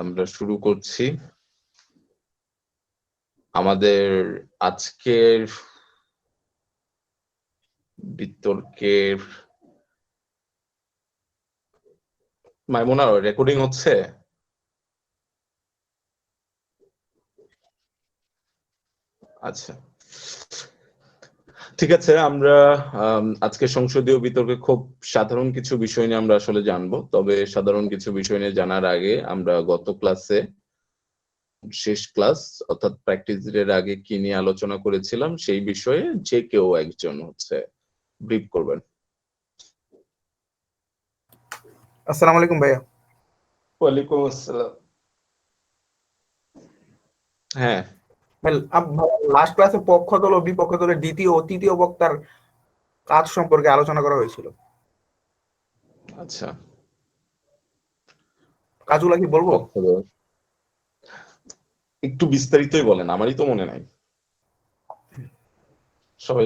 আমরা শুরু করছি আমাদের আজকের বিতর্কের। মাইমুনা, রেকর্ডিং হচ্ছে? আচ্ছা, ঠিক আছে। আমরা আজকে সংসদীয় বিতর্কে খুব সাধারণ কিছু বিষয় নিয়ে আমরা আসলে জানবো। তবে সাধারণ কিছু বিষয় নিয়ে জানার আগে আমরা গত ক্লাসে শেষ ক্লাস অর্থাৎ প্র্যাকটিস এর আগে কি নিয়ে আলোচনা করেছিলাম সেই বিষয়ে যে কেউ একজন ব্রিফ করবেন। আসসালামু আলাইকুম ভাইয়া। ওয়ালাইকুম আসসালাম। হ্যাঁ, লাস্ট ক্লাসে পক্ষ দল ও বিপক্ষ দলের দ্বিতীয় ও তৃতীয় বক্তার কাজ সম্পর্কে আলোচনা করা হয়েছিল। আচ্ছা, কাজগুলা কি বলবো? একটু বিস্তারিতই বলেন, আমারই তো মনে নাই। সবাই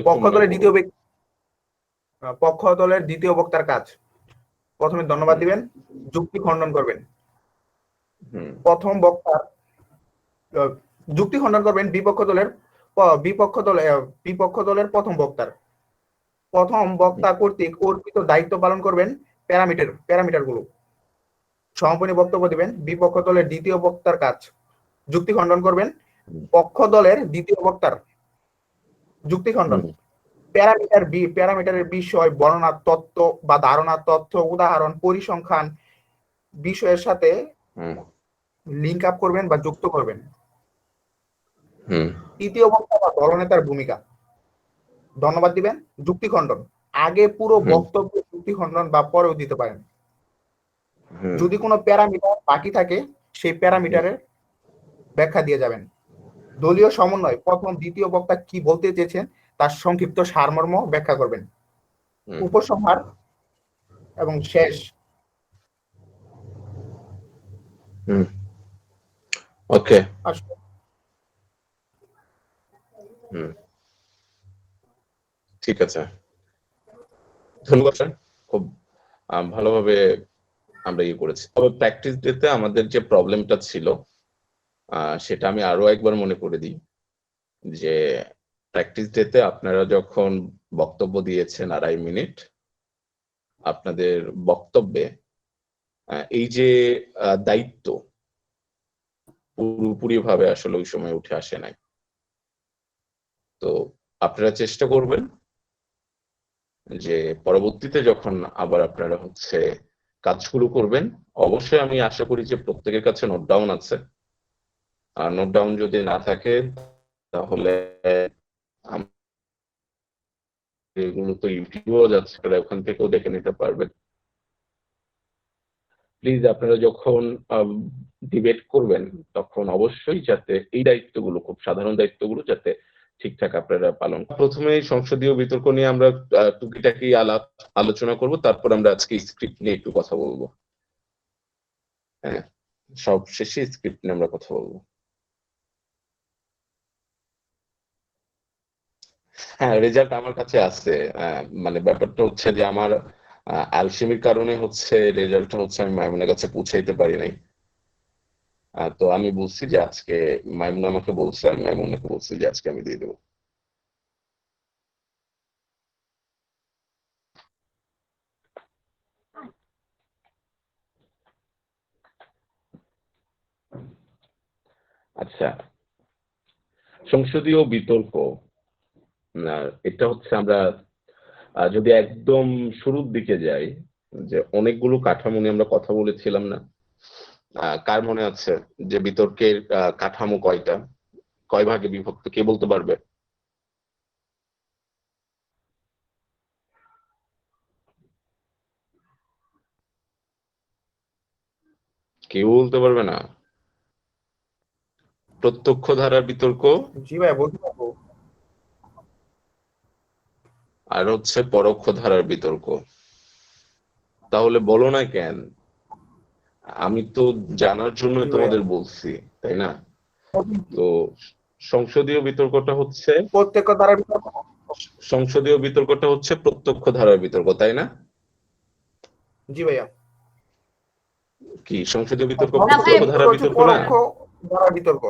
পক্ষ দলের দ্বিতীয় বক্তার কাজ। প্রথমে ধন্যবাদ দিবেন, যুক্তি খণ্ডন করবেন। প্রথম বক্তার যুক্তি খণ্ডন করবেন বিপক্ষ দলের প্রথম বক্তা কর্তৃক অর্পিত দায়িত্ব পালন করবেন প্যারামিটার গুলো। সমাপনী বক্তব্য দিবেন বিপক্ষ দলের দ্বিতীয় বক্তার কাজ। যুক্তি খণ্ডন করবেন পক্ষ দলের দ্বিতীয় বক্তার। যুক্তি খণ্ডন প্যারামিটারের বিষয় বর্ণনা, তত্ত্ব বা ধারণা, তথ্য, উদাহরণ, পরিসংখ্যান বিষয়ের সাথে লিঙ্ক আপ করবেন বা যুক্ত করবেন। তৃতীয় বক্তা বা দলনেতার ভূমিকা। ধন্যবাদ দিবেন। যুক্তি খণ্ডন আগে পুরো বক্তব্য যুক্তি খণ্ডন বা পরেও দিতে পারেন। যদি কোনো প্যারামিটার বাকি থাকে সেই প্যারামিটারের ব্যাখ্যা দিয়ে যাবেন। দলীয় সমন্বয় প্রথম দ্বিতীয় বক্তা কি বলতে চেয়েছেন তার সংক্ষিপ্ত সারমর্ম ব্যাখ্যা করবেন। উপসংহার এবং শেষ। ওকে, ঠিক আছে, ধন্যবাদ স্যার। খুব ভালোভাবে আমরা ইয়ে করেছি। তবে প্র্যাকটিস ডেতে আমাদের যে প্রবলেমটা ছিল সেটা আমি আরো একবার মনে করে দিই যে প্র্যাকটিস ডেতে আপনারা যখন বক্তব্য দিয়েছেন 2.5 মিনিট, আপনাদের বক্তব্যে এই যে দায়িত্ব পুরোপুরি ভাবে আসলে ওই সময় উঠে আসে নাই। তো আপনারা চেষ্টা করবেন যে পরবর্তীতে যখন আবার আপনারা কাজ শুরু করবেন, অবশ্যই আমি আশা করি যে প্রত্যেকের কাছে নোট ডাউন আছে। আর নোট ডাউন যদি না থাকে তাহলে এগুলো তো ইউটিউবেও যাচ্ছে, ওখান থেকেও দেখে নিতে পারবেন। প্লিজ আপনারা যখন ডিবেট করবেন তখন অবশ্যই যাতে এই দায়িত্বগুলো, খুব সাধারণ দায়িত্বগুলো যাতে ঠিকঠাক আপনারা পালন। প্রথমে সংসদীয় বিতর্ক নিয়ে আমরা টুকিটাকি আলোচনা করব, তারপর আমরা আজকে স্ক্রিপ্ট নিয়ে একটু কথা বলবো। হ্যাঁ, সব শেষে স্ক্রিপ্ট নিয়ে আমরা কথা বলবো। হ্যাঁ, রেজাল্ট আমার কাছে আছে। মানে ব্যাপারটা হচ্ছে যে আমার আলসেমির কারণে রেজাল্টটা আমি মাইমুনের কাছে পৌঁছাইতে পারি নাই। তো আমি বলছি যে আজকে মাইমুন আমাকে বলছে, আমি মাইমুনকে বলছি যে আজকে আমি দিয়ে দেবো। আচ্ছা, সংসদীয় বিতর্ক এটা আমরা যদি একদম শুরুর দিকে যাই, যে অনেকগুলো কাঠামো নিয়ে আমরা কথা বলেছিলাম না? কার মনে আছে যে বিতর্কের কাঠামো কয়টা, কয় ভাগে বিভক্ত, কে বলতে পারবে? কেউ বলতে পারবে না? প্রত্যক্ষ ধারার বিতর্ক, জি ভাই বলতে পারবো। আর পরোক্ষ ধারার বিতর্ক। তাহলে বলো না কেন? আমি তো জানার জন্য তোমাদের বলছি, তাই না? তো সংসদীয় বিতর্কটা প্রত্যক্ষ ধারার বিতর্ক, সংসদীয় বিতর্কটা প্রত্যক্ষ ধারার বিতর্ক, তাই না? জি ভাইয়া। কি সংসদীয় বিতর্ক না ভাই, প্রত্যক্ষ ধারার বিতর্ক না? পরোক্ষ ধারার বিতর্ক।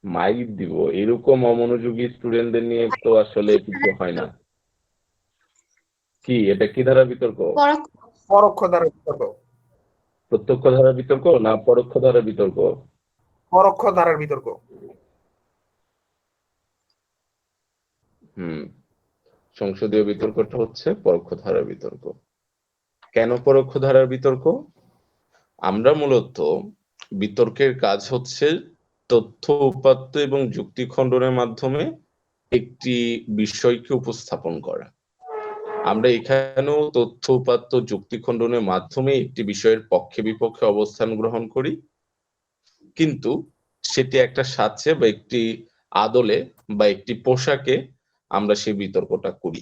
মাইক দিব এরকম অমনোযোগী স্টুডেন্টদের নিয়ে তো আসলে কিছু হয় না। কি এটা কি ধারার বিতর্ক? পরোক্ষ ধারার বিতর্ক। প্রত্যক্ষ ধারার বিতর্ক না পরোক্ষ ধারার বিতর্ক? পরোক্ষ ধারার বিতর্ক। সংসদীয় বিতর্কটা হচ্ছে পরোক্ষ ধারার বিতর্ক। কেন পরোক্ষ ধারার বিতর্ক? আমরা মূলত বিতর্কের কাজ হচ্ছে তথ্য উপাত্ত এবং যুক্তি খণ্ডনের মাধ্যমে একটি বিষয়কে উপস্থাপন করা। আমরা এখানেও তথ্য উপাত্ত যুক্তি খণ্ডনের মাধ্যমে একটি বিষয়ের পক্ষে বিপক্ষে অবস্থান গ্রহণ করি, কিন্তু সেটি একটা সাঁচে বা একটি আদলে বা একটি পোশাকে আমরা সেই বিতর্কটা করি।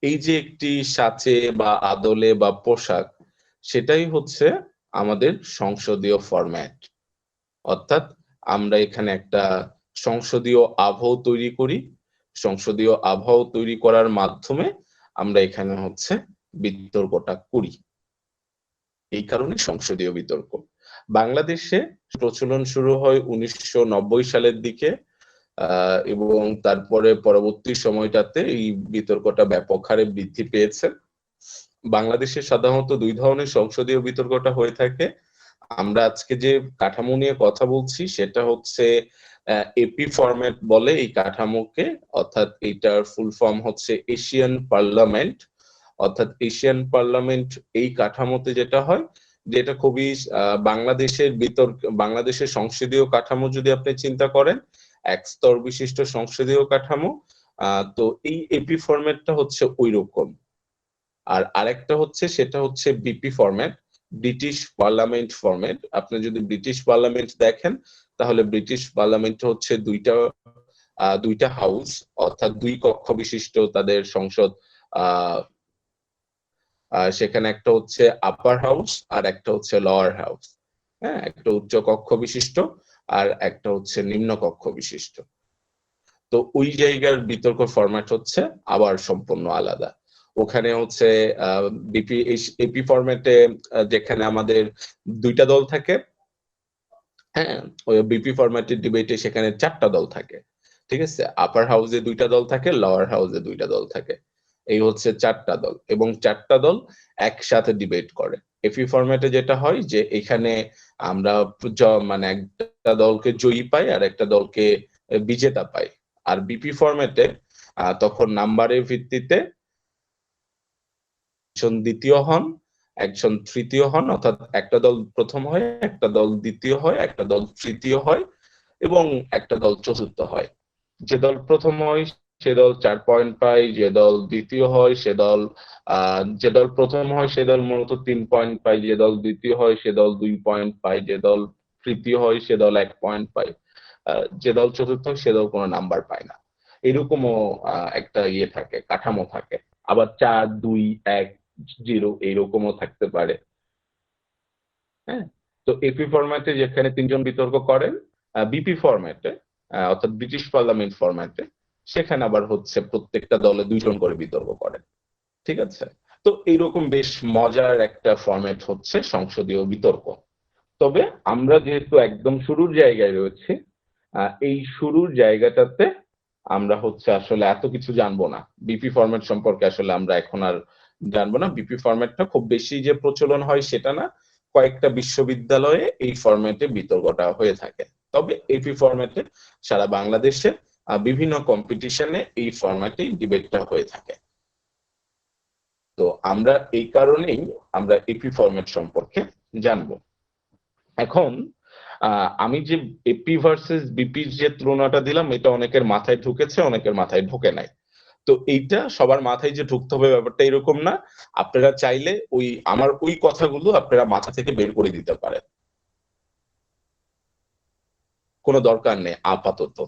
এই যে একটি সাঁচে বা আদলে বা পোশাক, সেটাই হচ্ছে আমাদের সংসদীয় ফরম্যাট। অর্থাৎ আমরা এখানে একটা সংসদীয় আবহ তৈরি করি। সংসদীয় আবহ তৈরি করার মাধ্যমে আমরা এখানে হচ্ছে বিতর্কটা করি। এই কারণে সংসদীয় বিতর্ক। বাংলাদেশে প্রচলন শুরু হয় 1990 সালের দিকে, এবং তারপরে পরবর্তী সময়টাতে এই বিতর্কটা ব্যাপক হারে বৃদ্ধি পেয়েছে। বাংলাদেশে সাধারণত দুই ধরনের সংসদীয় বিতর্কটা হয়ে থাকে। আমরা আজকে যে কাঠামো নিয়ে কথা বলছি সেটা হচ্ছে এপি ফরম্যাট বলে এই কাঠামোকে, অর্থাৎ এইটার ফুল ফর্ম হচ্ছে এশিয়ান পার্লামেন্ট। অর্থাৎ এশিয়ান পার্লামেন্ট এই কাঠামোতে যেটা হয়, যেটা খুবই বাংলাদেশের বাংলাদেশের সংসদীয় কাঠামো যদি আপনি চিন্তা করেন, এক স্তর বিশিষ্ট সংসদীয় কাঠামো। তো এই এপি ফরম্যাটটা হচ্ছে ওই রকম। আর আরেকটা হচ্ছে সেটা হচ্ছে BP format, British parliament format. আপনি যদি ব্রিটিশ পার্লামেন্ট দেখেন তাহলে ব্রিটিশ পার্লামেন্ট হচ্ছে দুইটা হাউস, অর্থাৎ দুই কক্ষ বিশিষ্ট তাদের সংসদ। সেখানে একটা হচ্ছে আপার হাউস আর একটা হচ্ছে লোয়ার হাউস। হ্যাঁ, একটা উচ্চ কক্ষ বিশিষ্ট আর একটা হচ্ছে নিম্ন কক্ষ বিশিষ্ট। তো ওই জায়গার বিতর্ক ফরম্যাট হচ্ছে আবার সম্পূর্ণ আলাদা। ওখানে হচ্ছে এপি ফরম্যাটে যেখানে আমাদের দুইটা দল থাকে, হ্যাঁ, ওই বিপি ফরম্যাটের ডিবেটে সেখানে 4টা দল থাকে। ঠিক আছে, আপার হাউসে 2টা দল থাকে, লোয়ার হাউসে 2টা দল থাকে। এই হচ্ছে 4টা দল, এবং 4টা দল একসাথে ডিবেট করে। এপি ফরম্যাটে যেটা হয় যে এখানে আমরা মানে একটা দলকে জয়ী পাই আর একটা দলকে বিজেতা পাই। আর বিপি ফরম্যাটে তখন নাম্বারের ভিত্তিতে একজন দ্বিতীয় হন, একজন তৃতীয় হন, অর্থাৎ একটা দল প্রথম হয়, একটা দল দ্বিতীয় হয়, একটা দল তৃতীয় হয় এবং একটা দল চতুর্থ হয়। যে দল প্রথম হয় সে দল 4 পয়েন্ট পায়, যে দল দ্বিতীয় হয় যে দল প্রথম হয় সে দল মূলত 3 পয়েন্ট পায়, যে দল দ্বিতীয় হয় সে দল 2 পয়েন্ট পায়, যে দল তৃতীয় হয় সে দল 1 পয়েন্ট পায়, যে দল চতুর্থ হয় সে দল কোনো নাম্বার পায় না। এরকমও একটা ইয়ে থাকে, কাঠামো থাকে। আবার 4, 2, 1, 0 এইরকমও থাকতে পারে। হ্যাঁ, তো এপি ফরম্যাটে যেখানে 3জন বিতর্ক করেন, বিপি ফরম্যাটে অর্থাৎ ব্রিটিশ পার্লামেন্ট ফরম্যাটে সেখানে আবার হচ্ছে প্রত্যেকটা দলে 2জন করে বিতর্ক করেন। ঠিক আছে, তো এইরকম বেশ মজার একটা ফরম্যাট হচ্ছে সংসদীয় বিতর্ক। তবে আমরা যেহেতু একদম শুরুর জায়গায় রয়েছি, এই শুরুর জায়গাটাতে আমরা হচ্ছে আসলে এত কিছু জানবো না। বিপি ফরম্যাট সম্পর্কে আসলে আমরা এখন আর জানবো না। বিপি ফরম্যাটটা খুব বেশি যে প্রচলন হয় সেটা না, কয়েকটা বিশ্ববিদ্যালয়ে এই ফরম্যাটে বিতর্কটা হয়ে থাকে। তবে এপি ফরম্যাটে সারা বাংলাদেশে বিভিন্ন কম্পিটিশনে এই ফরম্যাটে ডিবেটটা হয়ে থাকে। তো আমরা এই কারণেই আমরা এপি ফরম্যাট সম্পর্কে জানবো। এখন আমি যে এপি ভার্সেস বিপির যে তুলনাটা দিলাম এটা অনেকের মাথায় ঢুকেছে, অনেকের মাথায় ঢোকে নাই। তো এইটা সবার মাথায় যে ঢুকতে হবে ব্যাপারটা এরকম না। আপনারা চাইলে আমার ওই কথাগুলো আপনারা মাথা থেকে বের করে দিতে পারেন, কোনো দরকার নেই আপাতত।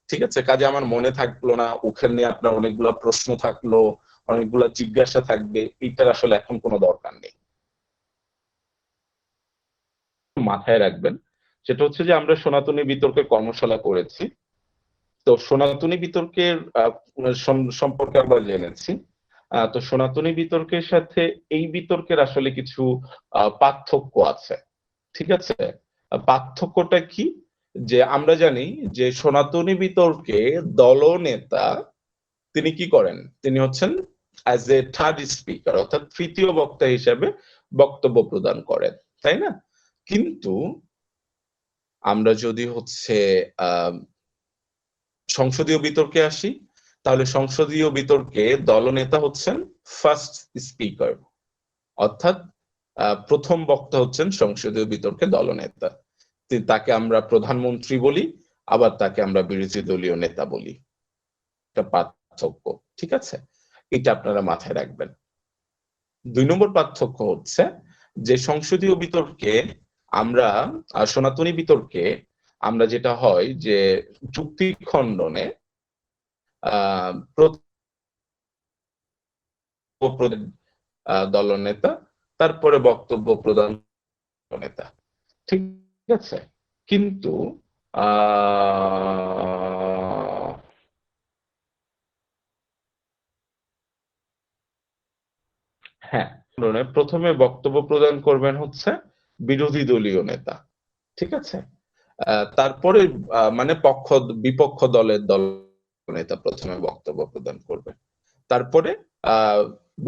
ঠিক আছে, কাজে আমার মনে থাকলো না, ওখানে আপনার অনেকগুলো প্রশ্ন থাকলো, অনেকগুলো জিজ্ঞাসা থাকবে, এইটার আসলে এখন কোনো দরকার নেই। মাথায় রাখবেন সেটা হচ্ছে যে আমরা সনাতনী বিতর্কের কর্মশালা করেছি। তো সনাতনী বিতর্কের সম্পর্কে আমরা জেনেছি। তো সনাতনী বিতর্কের সাথে এই বিতর্কের আসলে কিছু পার্থক্য আছে, ঠিক আছে? পার্থক্যটা কি, যে আমরা জানি যে সনাতনী বিতর্কে দলনেতা তিনি কি করেন, তিনি হচ্ছেন অ্যাজ এ থার্ড স্পিকার, অর্থাৎ তৃতীয় বক্তা হিসেবে বক্তব্য প্রদান করেন, তাই না? কিন্তু আমরা যদি হচ্ছে আহ সংসদীয় বিতর্কে আসি, তাহলে সংসদীয় বিতর্কে দলনেতা হচ্ছেন ফার্স্ট স্পিকার, অর্থাৎ প্রথম বক্তা হচ্ছেন সংসদীয় বিতর্কে দলনেতা। তাকে আমরা প্রধানমন্ত্রী বলি, আবার তাকে আমরা বিরোধী দলীয় নেতা বলি। একটা পার্থক্য, ঠিক আছে? এটা আপনারা মাথায় রাখবেন। 2 নম্বর পার্থক্য হচ্ছে যে সংসদীয় বিতর্কে আমরা সনাতনী বিতর্কে আমরা যেটা হয় যে যুক্তি খণ্ডনে দলনেতা, তারপরে বক্তব্য প্রদান নেতা, ঠিক আছে? কিন্তু হ্যাঁ, প্রথমে বক্তব্য প্রদান করবেন হচ্ছে বিরোধী দলীয় নেতা, ঠিক আছে? তারপরে মানে বিপক্ষ দলের নেতা প্রথমে বক্তব্য প্রদান করবে, তারপরে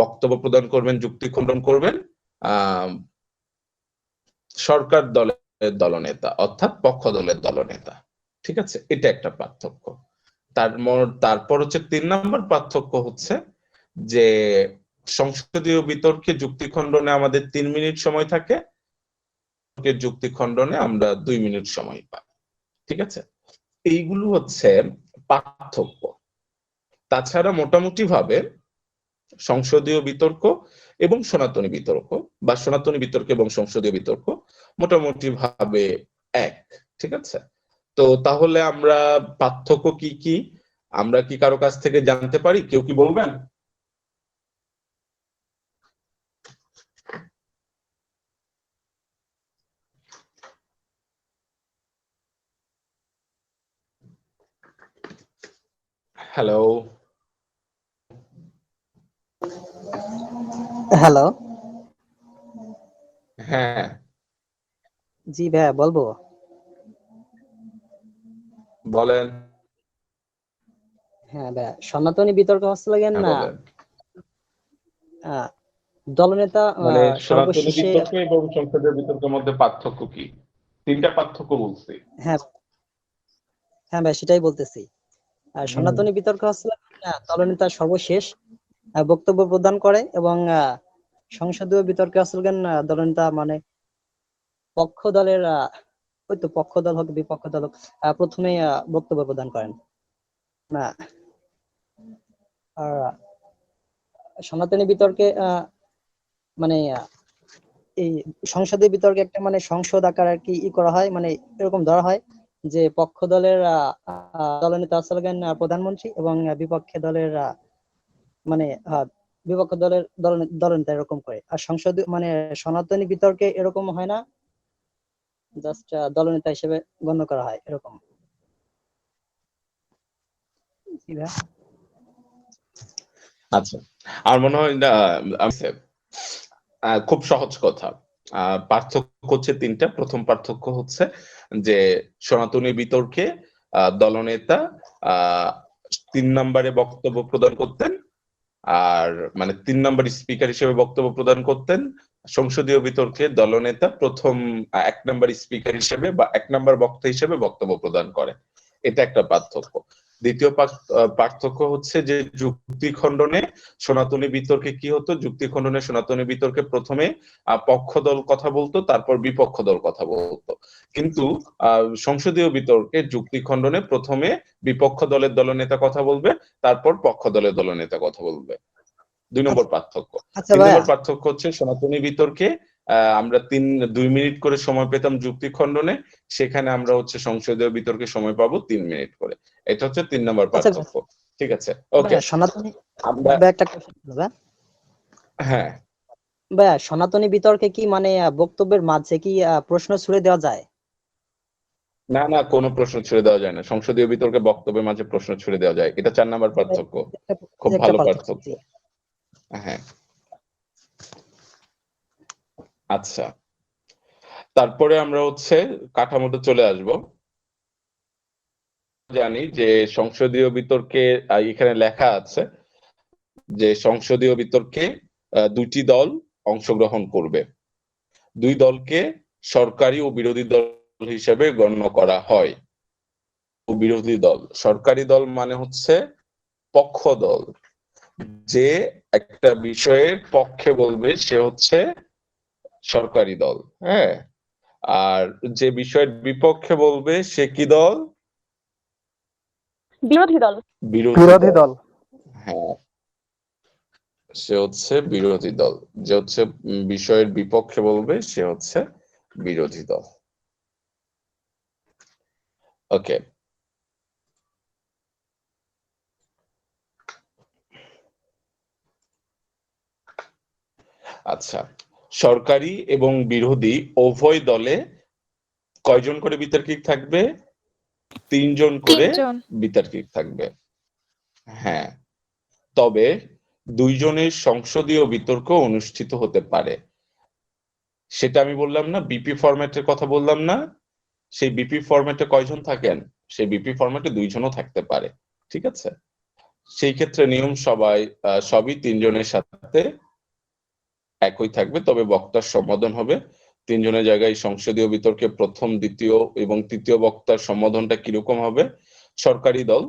বক্তব্য প্রদান করবেন, যুক্তি খণ্ডন করবেন সরকার দলের দলনেতা, অর্থাৎ পক্ষ দলের দলনেতা, ঠিক আছে? এটা একটা পার্থক্য। তারপর হচ্ছে 3 নম্বর পার্থক্য হচ্ছে যে সংসদীয় বিতর্কে যুক্তি খণ্ডনে আমাদের 3 মিনিট সময় থাকে, যুক্তি খণ্ডনে আমরা 2 মিনিট সময় পাই, ঠিক আছে? এইগুলো হচ্ছে পার্থক্য। তাছাড়া মোটামুটি ভাবে সংসদীয় বিতর্ক এবং সনাতনী বিতর্ক, বা সনাতনী বিতর্ক এবং সংসদীয় বিতর্ক মোটামুটি ভাবে এক, ঠিক আছে? তো তাহলে আমরা পার্থক্য কি কি আমরা কি কারো কাছ থেকে জানতে পারি? কেউ কি বলবেন? হ্যালো হ্যালো, হ্যাঁ জি ভাইয়া বলবো। বলেন। হ্যাঁ ভাইয়া, সনাতনী বিতর্ক হচ্ছে লাগেন হ্যাঁ না বলেন। দলনেতা মানে সনাতনী সর্বশেষে। বিতর্ক এবং সংসদীয় বিতর্কের মধ্যে পার্থক্য কি? 3টা পার্থক্য বলছি। হ্যাঁ হ্যাঁ ভাই, সেটাই বলতেছি। আর সনাতনী বিতর্ক হচ্ছে লাগেন না, দলনেতা সর্বশেষ বক্তব্য প্রদান করে, এবং সংসদীয় বিতর্কে হচ্ছে লাগেন দলনেতা মানে পক্ষ দলের ওই তো পক্ষ দল হোক বিপক্ষ দল হোক, প্রথমেই বক্তব্য প্রদান করেন না। আর সনাতনী বিতর্কে মানে এই সংসদীয় বিতর্কে একটা মানে সংসদ আকার আর কি করা হয়, মানে এরকম ধরা হয় যে পক্ষ দলের দলনেতা আসলেন প্রধানমন্ত্রী, এবং বিপক্ষে দলের মানে বিপক্ষ দলের দলনেতা এরকম করে। আর সংসদীয় মানে সনাতনী বিতর্কে এরকম হয় না, জাস্ট দলনেতা হিসেবে গণ্য করা হয় এরকম। আচ্ছা, আর মনে হয় না খুব সহজ কথা। পার্থক্য হচ্ছে 3টা। প্রথম পার্থক্য হচ্ছে যে সনাতনী বিতর্কে দলনেতা 3 নম্বরে বক্তব্য প্রদান করতেন, আর মানে 3 নম্বর স্পিকার হিসেবে বক্তব্য প্রদান করতেন। সংসদীয় বিতর্কে দলনেতা প্রথম 1 নম্বর স্পিকার হিসেবে বা 1 নম্বর বক্তা হিসেবে বক্তব্য প্রদান করে। এটা একটা পার্থক্য। দ্বিতীয় পার্থক্য হচ্ছে যে যুক্তি খণ্ডনে সনাতনী বিতর্কে কি হতো, যুক্তি খণ্ডনে সনাতনী বিতর্কে প্রথমে পক্ষ দল কথা বলতো, তারপর বিপক্ষ দল কথা বলতো। কিন্তু সংসদীয় বিতর্কে যুক্তি খণ্ডনে প্রথমে বিপক্ষ দলের দলনেতা কথা বলবে, তারপর পক্ষ দলের দলনেতা কথা বলবে। 2 নম্বর পার্থক্য। আচ্ছা 3 ভাইয়া, নম্বর পার্থক্য হচ্ছে সনাতনী বিতর্কে আমরা 2 মিনিট করে সময় পেতাম যুক্তি খণ্ডনে, সেখানে আমরা হচ্ছে সংসদীয় বিতর্কে সময় পাবো 3 মিনিট করে। এটা হচ্ছে 3 নম্বর আচ্ছা পার্থক্য, ঠিক আছে? ওকে, ভাইয়া, সনাতনী আমরা ভাইয়া একটা কোশ্চেন ছিল ভাইয়া। হ্যাঁ ভাইয়া, সনাতনী বিতর্কে কি মানে বক্তব্যের মাঝে কি প্রশ্ন ছুড়ে দেওয়া যায়? না না, কোনো প্রশ্ন ছুড়ে দেওয়া যায় না। সংসদীয় বিতর্কে বক্তব্যের মাঝে প্রশ্ন ছুড়ে দেওয়া যায়, এটা 4 নম্বর পার্থক্য। খুব একটা ভালো পার্থক্য, পার্থক্য। জি। হ্যাঁ, আচ্ছা, তারপরে আমরা হচ্ছে কাঠামোতে চলে আসব। জানি যে সংসদীয় বিতর্কে এখানে লেখা আছে যে সংসদীয় বিতর্কে দুটি দল অংশগ্রহণ করবে। দুই দলকে সরকারি ও বিরোধী দল হিসেবে গণ্য করা হয়। ও বিরোধী দল, সরকারি দল মানে হচ্ছে পক্ষ দল, যে একটা বিষয়ের পক্ষে বলবে সে হচ্ছে সরকারি দল। হ্যাঁ, আর যে বিষয়ের বিপক্ষে বলবে সে কি দল? বিরোধী দল। বিরোধী দল। হ্যাঁ, সে হচ্ছে বিরোধী দল। যে হচ্ছে বিষয়ের বিপক্ষে বলবে সে হচ্ছে বিরোধী দল। ওকে, আচ্ছা, সরকারি এবং বিরোধী উভয় দলে কয়জন করে বিতর্কিক থাকবে? 3 জন করে বিতর্কিক থাকবে। হ্যাঁ, তবে 2 জনের সংসদীয় বিতর্ক অনুষ্ঠিত হতে পারে। সেটা আমি বললাম না, বিপি ফরম্যাটের কথা বললাম না? সেই বিপি ফরম্যাটে কয়জন থাকেন? সেই বিপি ফরম্যাটে 2 জনও থাকতে পারে। ঠিক আছে, সেই ক্ষেত্রে নিয়ম সবই 3 জনের সাথে একই থাকবে, তবে বক্তার সম্বোধন হবে 3 জনের জায়গায়। সংসদীয় বিতর্কে প্রথম, দ্বিতীয় এবং তৃতীয় বক্তার সম্বোধনটা কিরকম হবে? সরকারি দল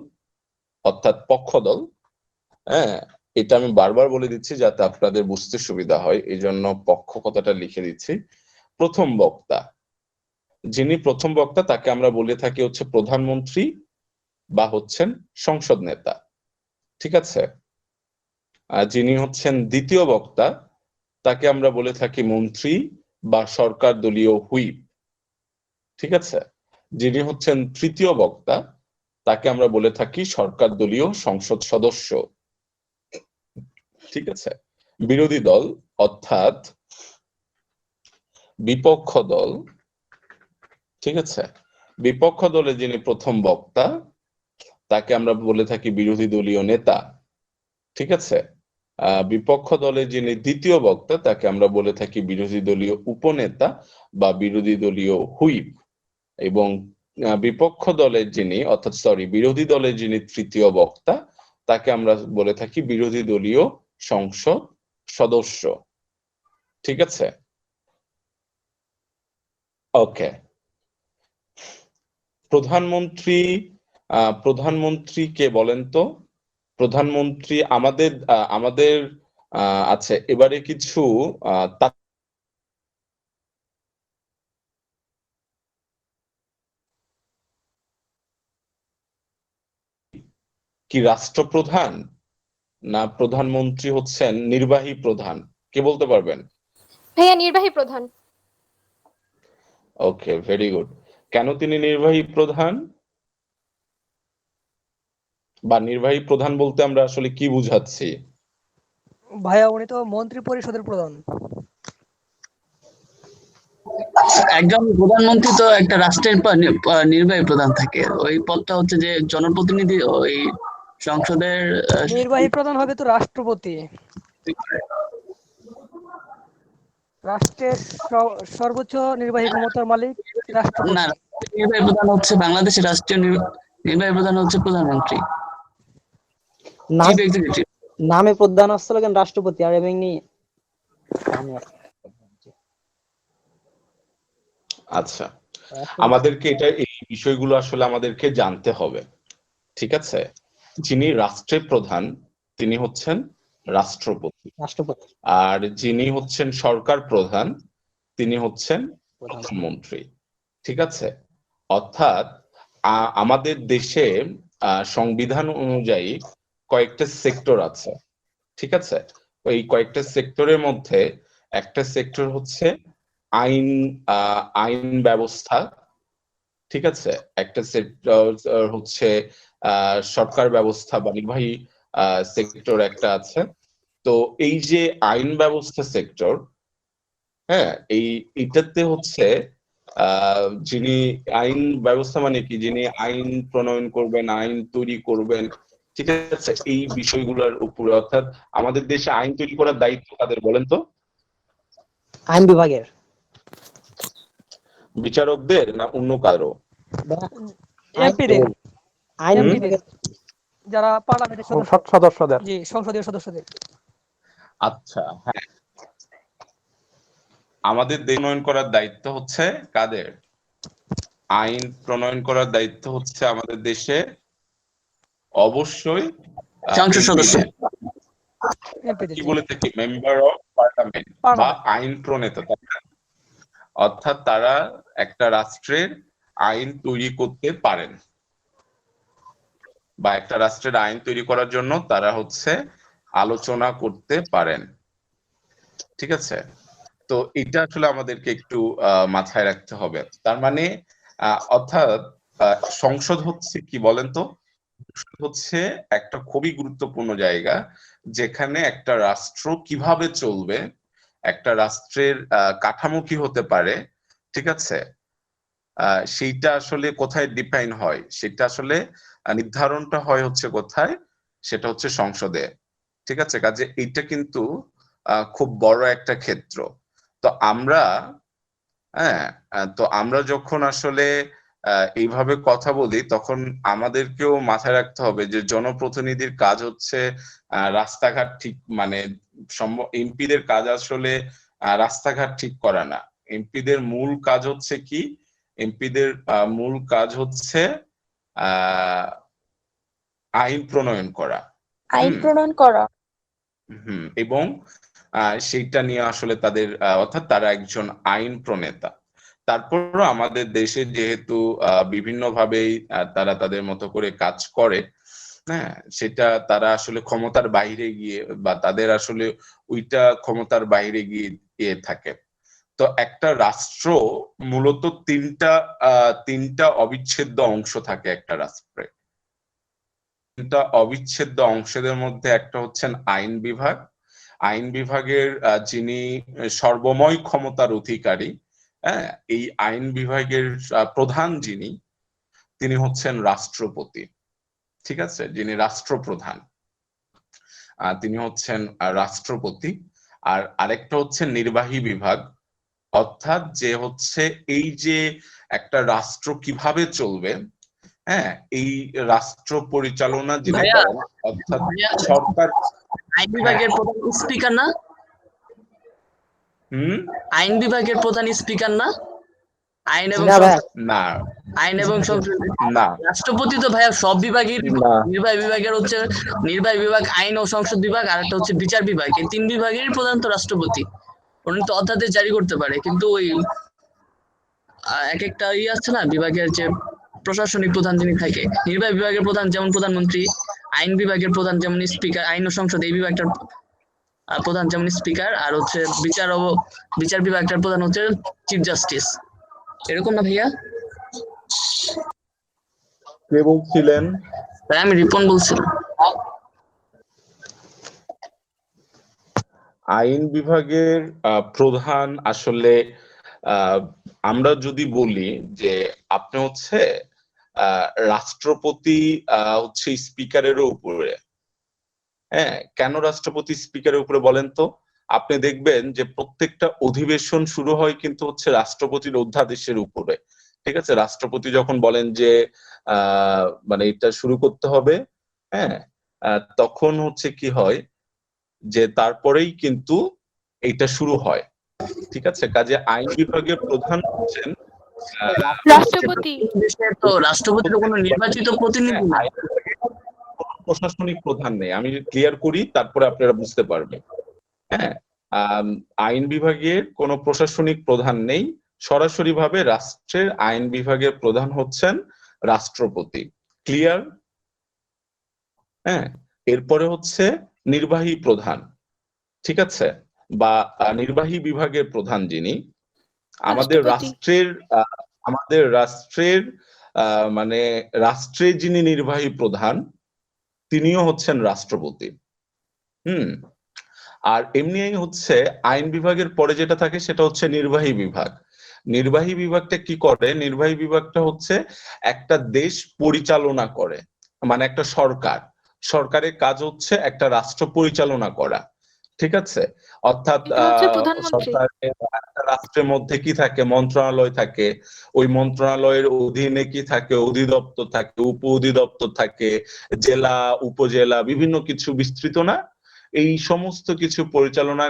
অর্থাৎ পক্ষ দল। হ্যাঁ, এটা আমি বারবার বলে দিচ্ছি যাতে আপনাদের বুঝতে সুবিধা হয়, এই জন্য পক্ষ কথাটা লিখে দিচ্ছি। প্রথম বক্তা, যিনি প্রথম বক্তা তাকে আমরা বলে থাকি হচ্ছে প্রধানমন্ত্রী বা হচ্ছেন সংসদ নেতা। ঠিক আছে, আর যিনি হচ্ছেন দ্বিতীয় বক্তা তাকে আমরা বলে থাকি মন্ত্রী বা সরকার দলীয় হুইপ। ঠিক আছে, যিনি হচ্ছেন তৃতীয় বক্তা তাকে আমরা বলে থাকি সরকার দলীয় সংসদ সদস্য। ঠিক আছে, বিরোধী দল অর্থাৎ বিপক্ষ দল। ঠিক আছে, বিপক্ষ দলে যিনি প্রথম বক্তা তাকে আমরা বলে থাকি বিরোধী দলীয় নেতা। ঠিক আছে, বিপক্ষ দলে যিনি দ্বিতীয় বক্তা তাকে আমরা বলে থাকি বিরোধী দলীয় উপনেতা বা বিরোধী দলীয় হুইপ। এবং বিপক্ষ দলের যিনি বিরোধী দলের যিনি তৃতীয় বক্তা তাকে আমরা বলে থাকি বিরোধী দলীয় সংসদ সদস্য। ঠিক আছে, ওকে। প্রধানমন্ত্রী কে বলেন তো? প্রধানমন্ত্রী আমাদের আচ্ছা, এবারে কিছু কি রাষ্ট্রপ্রধান না প্রধানমন্ত্রী হচ্ছেন নির্বাহী প্রধান? কে বলতে পারবেন? ভাইয়া নির্বাহী প্রধান। ওকে, ভেরি গুড। কেন তিনি নির্বাহী প্রধান? বা নির্বাহী প্রধান বলতে আমরা আসলে কি বুঝাচ্ছি? ভাইয়া উনি তো মন্ত্রী পরিষদের প্রধান। একজন প্রধানমন্ত্রী তো একটা রাষ্ট্রের নির্বাহী প্রধান থাকে, ওই পদটা হচ্ছে যে জনপ্রতিনিধি ওই সংসদের নির্বাহী প্রধান হবে তো রাষ্ট্রপতি। রাষ্ট্রের সর্বোচ্চ নির্বাহী ক্ষমতার মালিক রাষ্ট্রপতি। না, নির্বাহী প্রধান হচ্ছে বাংলাদেশের রাষ্ট্রীয় নির্বাহী প্রধান হচ্ছে প্রধানমন্ত্রী, চিফ এক্সিকিউটিভ। নামে প্রধান আসলে কেন রাষ্ট্রপতি, আর এমনি আচ্ছা, আমাদেরকে এই বিষয়গুলো আসলে আমাদেরকে জানতে হবে। ঠিক আছে, যিনি রাষ্ট্রের প্রধান তিনি হচ্ছেন রাষ্ট্রপতি, আর যিনি হচ্ছেন সরকার প্রধান তিনি হচ্ছেন প্রধানমন্ত্রী। ঠিক আছে, অর্থাৎ আমাদের দেশে সংবিধান অনুযায়ী কয়েকটা সেক্টর আছে। ঠিক আছে, এই কয়েকটা সেক্টরের মধ্যে একটা সেক্টর হচ্ছে আইন ব্যবস্থা। ঠিক আছে, একটা সেক্টর হচ্ছে সরকার ব্যবস্থা বা নির্বাহী সেক্টর একটা আছে। তো এই যে আইন ব্যবস্থা সেক্টর, হ্যাঁ, এটাতে হচ্ছে যিনি আইন ব্যবস্থা মানে কি, যিনি আইন প্রণয়ন করবেন, আইন তৈরি করবেন, ঠিক আছে, এই বিষয়গুলোর উপরে, অর্থাৎ আমাদের দেশে আইন তৈরি করার দায়িত্ব কাদের বলেন তো? আইন বিভাগের। বিচারকদের না অন্য কারো? এমপিদের, আইন হুম? বিভাগের। যারা পার্লামেন্টের সংসদ সদস্যদের। জি, সংসদীয় সদস্যদের। আচ্ছা, হ্যাঁ, আমাদের দেশ প্রণয়ন করার দায়িত্ব হচ্ছে কাদের? আইন প্রণয়ন করার দায়িত্ব হচ্ছে আমাদের দেশে অবশ্যই সংসদ সদস্য। এমপিদের, কি জি। বলে থাকি, মেম্বার অফ পার্লামেন্ট বা পার্লামেন্ট। আইন প্রণেতা, তাই না? অর্থাৎ তারা একটা রাষ্ট্রের আইন তৈরি করতে পারেন, বা একটা রাষ্ট্রের আইন তৈরি করার জন্য তারা হচ্ছে আলোচনা করতে পারেন। ঠিক আছে, তো এটা আসলে আমাদেরকে একটু মাথায় রাখতে হবে। তার মানে অর্থাৎ সংসদ হচ্ছে কি বলেন তো? সংসদ হচ্ছে একটা খুবই গুরুত্বপূর্ণ জায়গা, যেখানে একটা রাষ্ট্র কিভাবে চলবে, একটা রাষ্ট্রের কাঠামো কি হতে পারে, ঠিক আছে, সেইটা আসলে কোথায় ডিফাইন হয়, সেটা আসলে নির্ধারণটা হয় হচ্ছে কোথায়, সেটা হচ্ছে সংসদে। ঠিক আছে, কাজে এইটা কিন্তু খুব বড় একটা ক্ষেত্র। তো আমরা হ্যাঁ তো আমরা যখন আসলে এইভাবে কথা বলি, তখন আমাদেরকেও মাথায় রাখতে হবে যে জনপ্রতিনিধির কাজ হচ্ছে রাস্তাঘাট ঠিক, মানে এমপিদের কাজ আসলে রাস্তাঘাট ঠিক করা না। এমপিদের মূল কাজ হচ্ছে কি? এমপিদের মূল কাজ হচ্ছে আইন প্রণয়ন করা। আইন প্রণয়ন করা। এবং সেইটা নিয়ে আসলে তাদের অর্থাৎ তারা একজন আইন প্রণেতা। তারপরও আমাদের দেশে যেহেতু বিভিন্নভাবেই তারা তাদের মতো করে কাজ করে, হ্যাঁ, সেটা তারা আসলে ক্ষমতার বাইরে গিয়ে, বা তাদের আসলে ওইটা ক্ষমতার বাইরে গিয়ে থাকে। তো একটা রাষ্ট্র মূলত তিনটা অবিচ্ছেদ্য অংশ থাকে একটা রাষ্ট্রে। তিনটা অবিচ্ছেদ্য অংশের মধ্যে একটা হচ্ছেন আইন বিভাগ। আইন বিভাগের যিনি সর্বময় ক্ষমতার অধিকারী, হ্যাঁ, এই আইন বিভাগের প্রধান যিনি, তিনি হচ্ছেন রাষ্ট্রপতি। ঠিক আছে, যিনি রাষ্ট্রপ্রধান, তিনি হচ্ছেন রাষ্ট্রপতি। আর আরেকটা হচ্ছে নির্বাহী বিভাগ, অর্থাৎ যে হচ্ছে এই যে একটা রাষ্ট্র কিভাবে চলবে, হ্যাঁ, এই রাষ্ট্র পরিচালনা যিনি ভাইয়া, করেন, অর্থাৎ সরকার। আইন বিভাগের প্রধান স্পিকার না? আইন বিভাগের প্রধান স্পিকার না? আইন এবং না, আইন এবং সংসদ। না, রাষ্ট্রপতি তো ভাইয়া সব বিভাগের। না। নির্বাহী বিভাগের হচ্ছে নির্বাহী বিভাগ, আইন ও সংসদ বিভাগ, আর একটা হচ্ছে বিচার বিভাগ। এই তিন বিভাগের প্রধান তো রাষ্ট্রপতি। উনি তো অধ্যাদেশ জারি করতে পারে, কিন্তু ওই এক একটা আছে না বিভাগের, যে প্রশাসনিক প্রধান যিনি থাকে। নির্বাহী বিভাগের প্রধান যেমন প্রধানমন্ত্রী, আইন বিভাগের প্রধান যেমন স্পিকার, আইন ও সংসদ এই বিভাগটার প্রধান যেমন স্পিকার, আর হচ্ছে বিচার বিভাগটার প্রধান হচ্ছে চিফ জাস্টিস। এরকম না ভাইয়া? কে বলছিলেন? ভাই আমি রিপন বলছিলাম। আইন বিভাগের প্রধান আসলে আমরা যদি বলি যে আপনি হচ্ছে রাষ্ট্রপতি হচ্ছে স্পিকারেরও উপরে। হ্যাঁ, কেন রাষ্ট্রপতি স্পিকারের উপরে বলেন তো? আপনি দেখবেন যে প্রত্যেকটা অধিবেশন শুরু হয় কিন্তু হচ্ছে রাষ্ট্রপতির অধ্যাদেশের উপরে। ঠিক আছে, রাষ্ট্রপতি যখন বলেন যে মানে এটা শুরু করতে হবে, হ্যাঁ, তখন হচ্ছে কি হয় যে তারপরেই কিন্তু এইটা শুরু হয়। ঠিক আছে, কাজে আইন বিভাগের প্রধান হচ্ছেন রাষ্ট্রপতি। তো রাষ্ট্রপতির কোনো নির্বাচিত প্রতিনিধি না। প্রশাসনিক প্রধান নেই, আমি ক্লিয়ার করি, তারপরে আপনারা বুঝতে পারবেন। হ্যাঁ, আইন বিভাগের কোনো প্রশাসনিক প্রধান নেই, সরাসরি ভাবে রাষ্ট্রের আইন বিভাগের প্রধান হচ্ছেন রাষ্ট্রপতি। ক্লিয়ার? হ্যাঁ, এরপরে হচ্ছে নির্বাহী প্রধান। ঠিক আছে, বা নির্বাহী বিভাগের প্রধান যিনি, আমাদের রাষ্ট্রের মানে রাষ্ট্রের যিনি নির্বাহী প্রধান, তিনিও হচ্ছেন রাষ্ট্রপতি। আর এমনি হচ্ছে আইন বিভাগের পরে যেটা থাকে সেটা হচ্ছে নির্বাহী বিভাগ। নির্বাহী বিভাগটা কি করে? নির্বাহী বিভাগটা হচ্ছে একটা দেশ পরিচালনা করে, মানে একটা সরকার। সরকারের কাজ হচ্ছে একটা রাষ্ট্র পরিচালনা করা, ঠিক আছে? অর্থাৎ এটা হচ্ছে প্রধানমন্ত্রী। সরকারের একটা রাষ্ট্রের মধ্যে কি থাকে, মন্ত্রণালয় থাকে, ওই মন্ত্রণালয়ের অধীনে কি থাকে, অধিদপ্তর থাকে, উপ অধিদপ্তর থাকে, জেলা, উপজেলা, বিভিন্ন কিছু বিস্তৃত না? এই সমস্ত কিছু পরিচালনা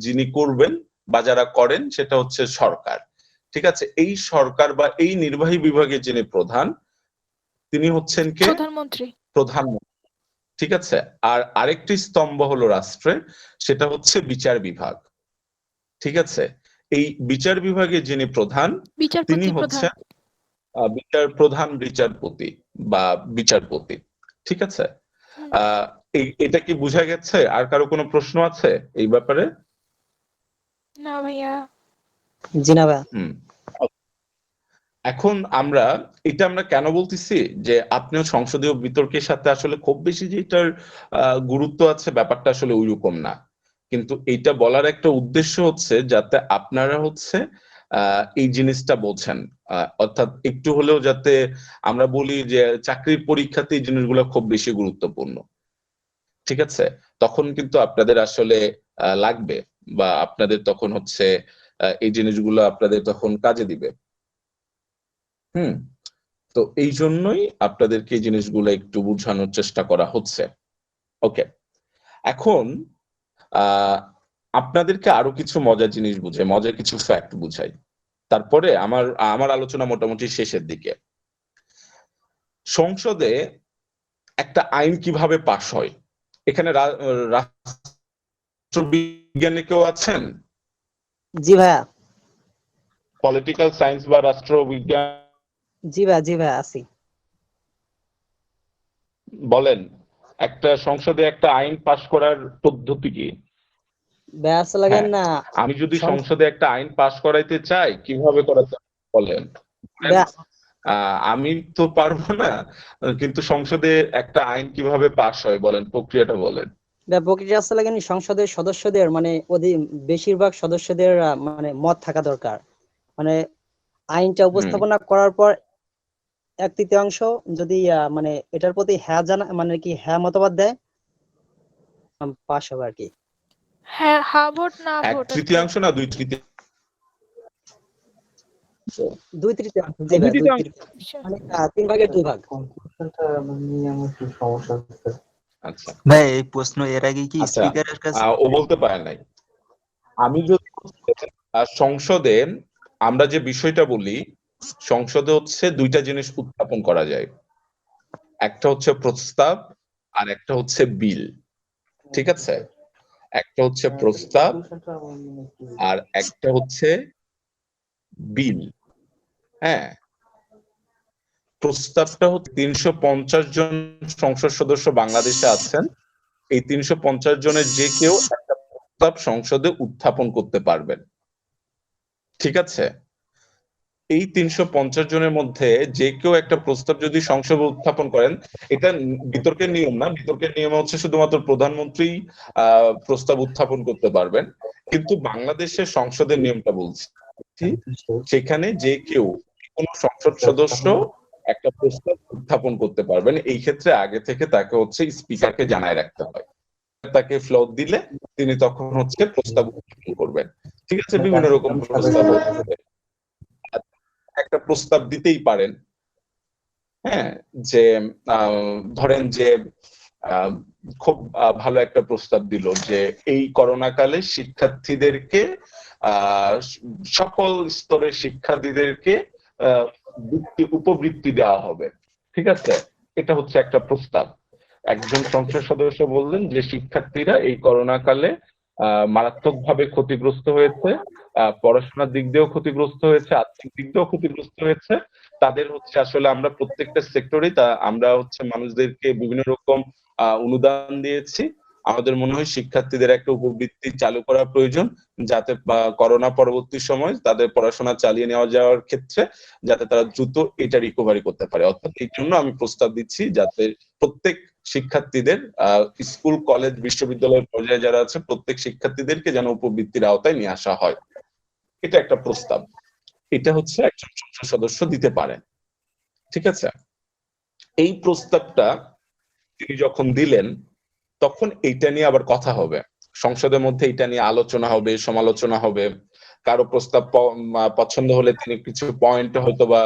যিনি করবেন বা যারা করেন সেটা হচ্ছে সরকার, ঠিক আছে? এই সরকার বা এই নির্বাহী বিভাগের যিনি প্রধান, তিনি হচ্ছেন কে? প্রধানমন্ত্রী। প্রধানমন্ত্রী, ঠিক আছে? আর আরেকটি স্তম্ভ হলো রাষ্ট্রের, সেটা হচ্ছে বিচার বিভাগ, ঠিক আছে? এই বিচার বিভাগের যিনি প্রধান, তিনি বিচারপতি প্রধান। হচ্ছেন প্রধান বিচারপতি বা বিচারপতি, ঠিক আছে? হুম। এটা কি বোঝা গেছে? আর কারো কোনো প্রশ্ন আছে এই ব্যাপারে? না ভাইয়া। জি না ভাইয়া। এখন এটা আমরা কেন বলতেছি যে আপনিও সংসদীয় বিতর্কের সাথে আসলে খুব বেশি যেটার গুরুত্ব আছে, ব্যাপারটা আসলে ওইরকম না, কিন্তু এইটা বলার একটা উদ্দেশ্য হচ্ছে যাতে আপনারা হচ্ছে এই জিনিসটা বোঝেন, অর্থাৎ একটু হলেও যাতে আমরা বলি যে চাকরির পরীক্ষাতে এই জিনিসগুলো খুব বেশি গুরুত্বপূর্ণ, ঠিক আছে? তখন কিন্তু আপনাদের আসলে লাগবে, বা আপনাদের তখন হচ্ছে এই জিনিসগুলো আপনাদের তখন কাজে দিবে। তো এই জন্যই আপনাদেরকে এই জিনিসগুলো একটু বোঝানোর চেষ্টা করা হচ্ছে। ওকে, এখন আপনাদেরকে আরো কিছু মজার জিনিস মজার কিছু ফ্যাক্ট বুঝাই, তারপরে আমার আলোচনা মোটামুটি শেষের দিকে। সংসদে একটা আইন কিভাবে পাশ হয়, এখানে রাষ্ট্রবিজ্ঞানে কেউ আছেন? জি ভাইয়া। পলিটিক্যাল সায়েন্স বা রাষ্ট্রবিজ্ঞান জি ভাইয়া, জি ভাইয়া আছি। বলেন, একটা সংসদে একটা আইন পাশ করার পদ্ধতি কি? ব্যাস লাগেন না। আমি যদি সংসদে একটা আইন পাশ করাইতে চাই, কিভাবে করাতে বলেন? আমি তো পারবো না, কিন্তু সংসদে একটা আইন কিভাবে পাশ হয় বলেন, প্রক্রিয়াটা বলেন। প্রক্রিয়া আসলে লাগেন সংসদের সদস্যদের মানে বেশিরভাগ সদস্যদের মানে মত থাকা দরকার। মানে আইনটা উপস্থাপনা করার পর 1/3 যদি মানে এটার প্রতি হ্যাঁ জানা মানে কি হ্যাঁ মতবাদ দেয়, পাশ হবে আর কি। হ্যাঁ, হা ভোট না ভোট। 1/3 না 2/3? 2/3 জি ভাই, 2/3 মানে 3 ভাগের 2 ভাগ। আচ্ছা ভাই এই প্রশ্ন এর আগে কি আচ্ছা, স্পিকারের কাছে ও বলতে পারে নাই। আমি যদি সংসদে আমরা যে বিষয়টা বলি, সংসদে হচ্ছে দুইটা জিনিস উত্থাপন করা যায়, একটা হচ্ছে প্রস্তাব আর একটা হচ্ছে বিল, ঠিক আছে? একটা হচ্ছে প্রস্তাব আর একটা হচ্ছে বিল। হ্যাঁ, প্রস্তাবটা হচ্ছে 350 জন সংসদ সদস্য বাংলাদেশে আছেন, এই 350 জনের যে কেউ একটা প্রস্তাব সংসদে উত্থাপন করতে পারবেন, ঠিক আছে? এই 350 জনের মধ্যে যে কেউ একটা প্রস্তাব যদি সংসদে উত্থাপন করেন, এটা বিতর্কের নিয়ম না, বিতর্কের নিয়ম হচ্ছে শুধুমাত্র প্রধানমন্ত্রী প্রস্তাব উত্থাপন করতে পারবেন, কিন্তু বাংলাদেশের সংসদের নিয়মটা বলছি, সেখানে যে কেউ কোন সংসদ সদস্য একটা প্রস্তাব উত্থাপন করতে পারবেন। এই ক্ষেত্রে আগে থেকে তাকে হচ্ছে স্পিকারকে জানায় রাখতে হয়, তাকে ফ্লোর দিলে তিনি তখন হচ্ছে প্রস্তাব উত্থাপন করবেন, ঠিক আছে? বিভিন্ন রকম প্রস্তাব হচ্ছে, একটা প্রস্তাব দিতেই পারেন, হ্যাঁ, যে ধরেন যে খুব ভালো একটা প্রস্তাব দিল যে এই করোনা কালে শিক্ষার্থীদেরকে সকল স্তরের শিক্ষার্থীদেরকে উপবৃত্তি দেওয়া হবে, ঠিক আছে? এটা হচ্ছে একটা প্রস্তাব। একজন সংসদ সদস্য বললেন যে শিক্ষার্থীরা এই করোনা কালে মারাত্মকভাবে ক্ষতিগ্রস্ত হয়েছে, পড়াশোনার দিক দিয়েও ক্ষতিগ্রস্ত হয়েছে, আর্থিক দিক দিয়েও ক্ষতিগ্রস্ত হয়েছে, তাদের হচ্ছে আসলে আমরা প্রত্যেকটা সেক্টরেই আমরা হচ্ছে মানুষদেরকে বিভিন্ন রকম অনুদান দিয়েছি, আমাদের মনে হয় শিক্ষার্থীদের একটা উপবৃত্তি চালু করা প্রয়োজন, যাতে করোনা পরবর্তী সময় তাদের পড়াশোনা চালিয়ে নেওয়া যাওয়ার ক্ষেত্রে যাতে তারা দ্রুত এটা রিকভারি করতে পারে। অর্থাৎ এই জন্য আমি প্রস্তাব দিচ্ছি যাতে প্রত্যেক শিক্ষার্থীদের স্কুল, কলেজ, বিশ্ববিদ্যালয়ের পর্যায়ে যারা আছে প্রত্যেক শিক্ষার্থীদেরকে যেন উপবৃত্তির আওতায় নিয়ে আসা হয়। এটা একটা প্রস্তাব, এটা হচ্ছে একজন সংসদ সদস্য দিতে পারেন, ঠিক আছে? এই প্রস্তাবটা তিনি যখন দিলেন তখন এইটা নিয়ে আবার কথা হবে, সংসদের মধ্যে এটা নিয়ে আলোচনা হবে, সমালোচনা হবে। কারো প্রস্তাব পছন্দ হলে তিনি কিছু পয়েন্ট হয়তো বা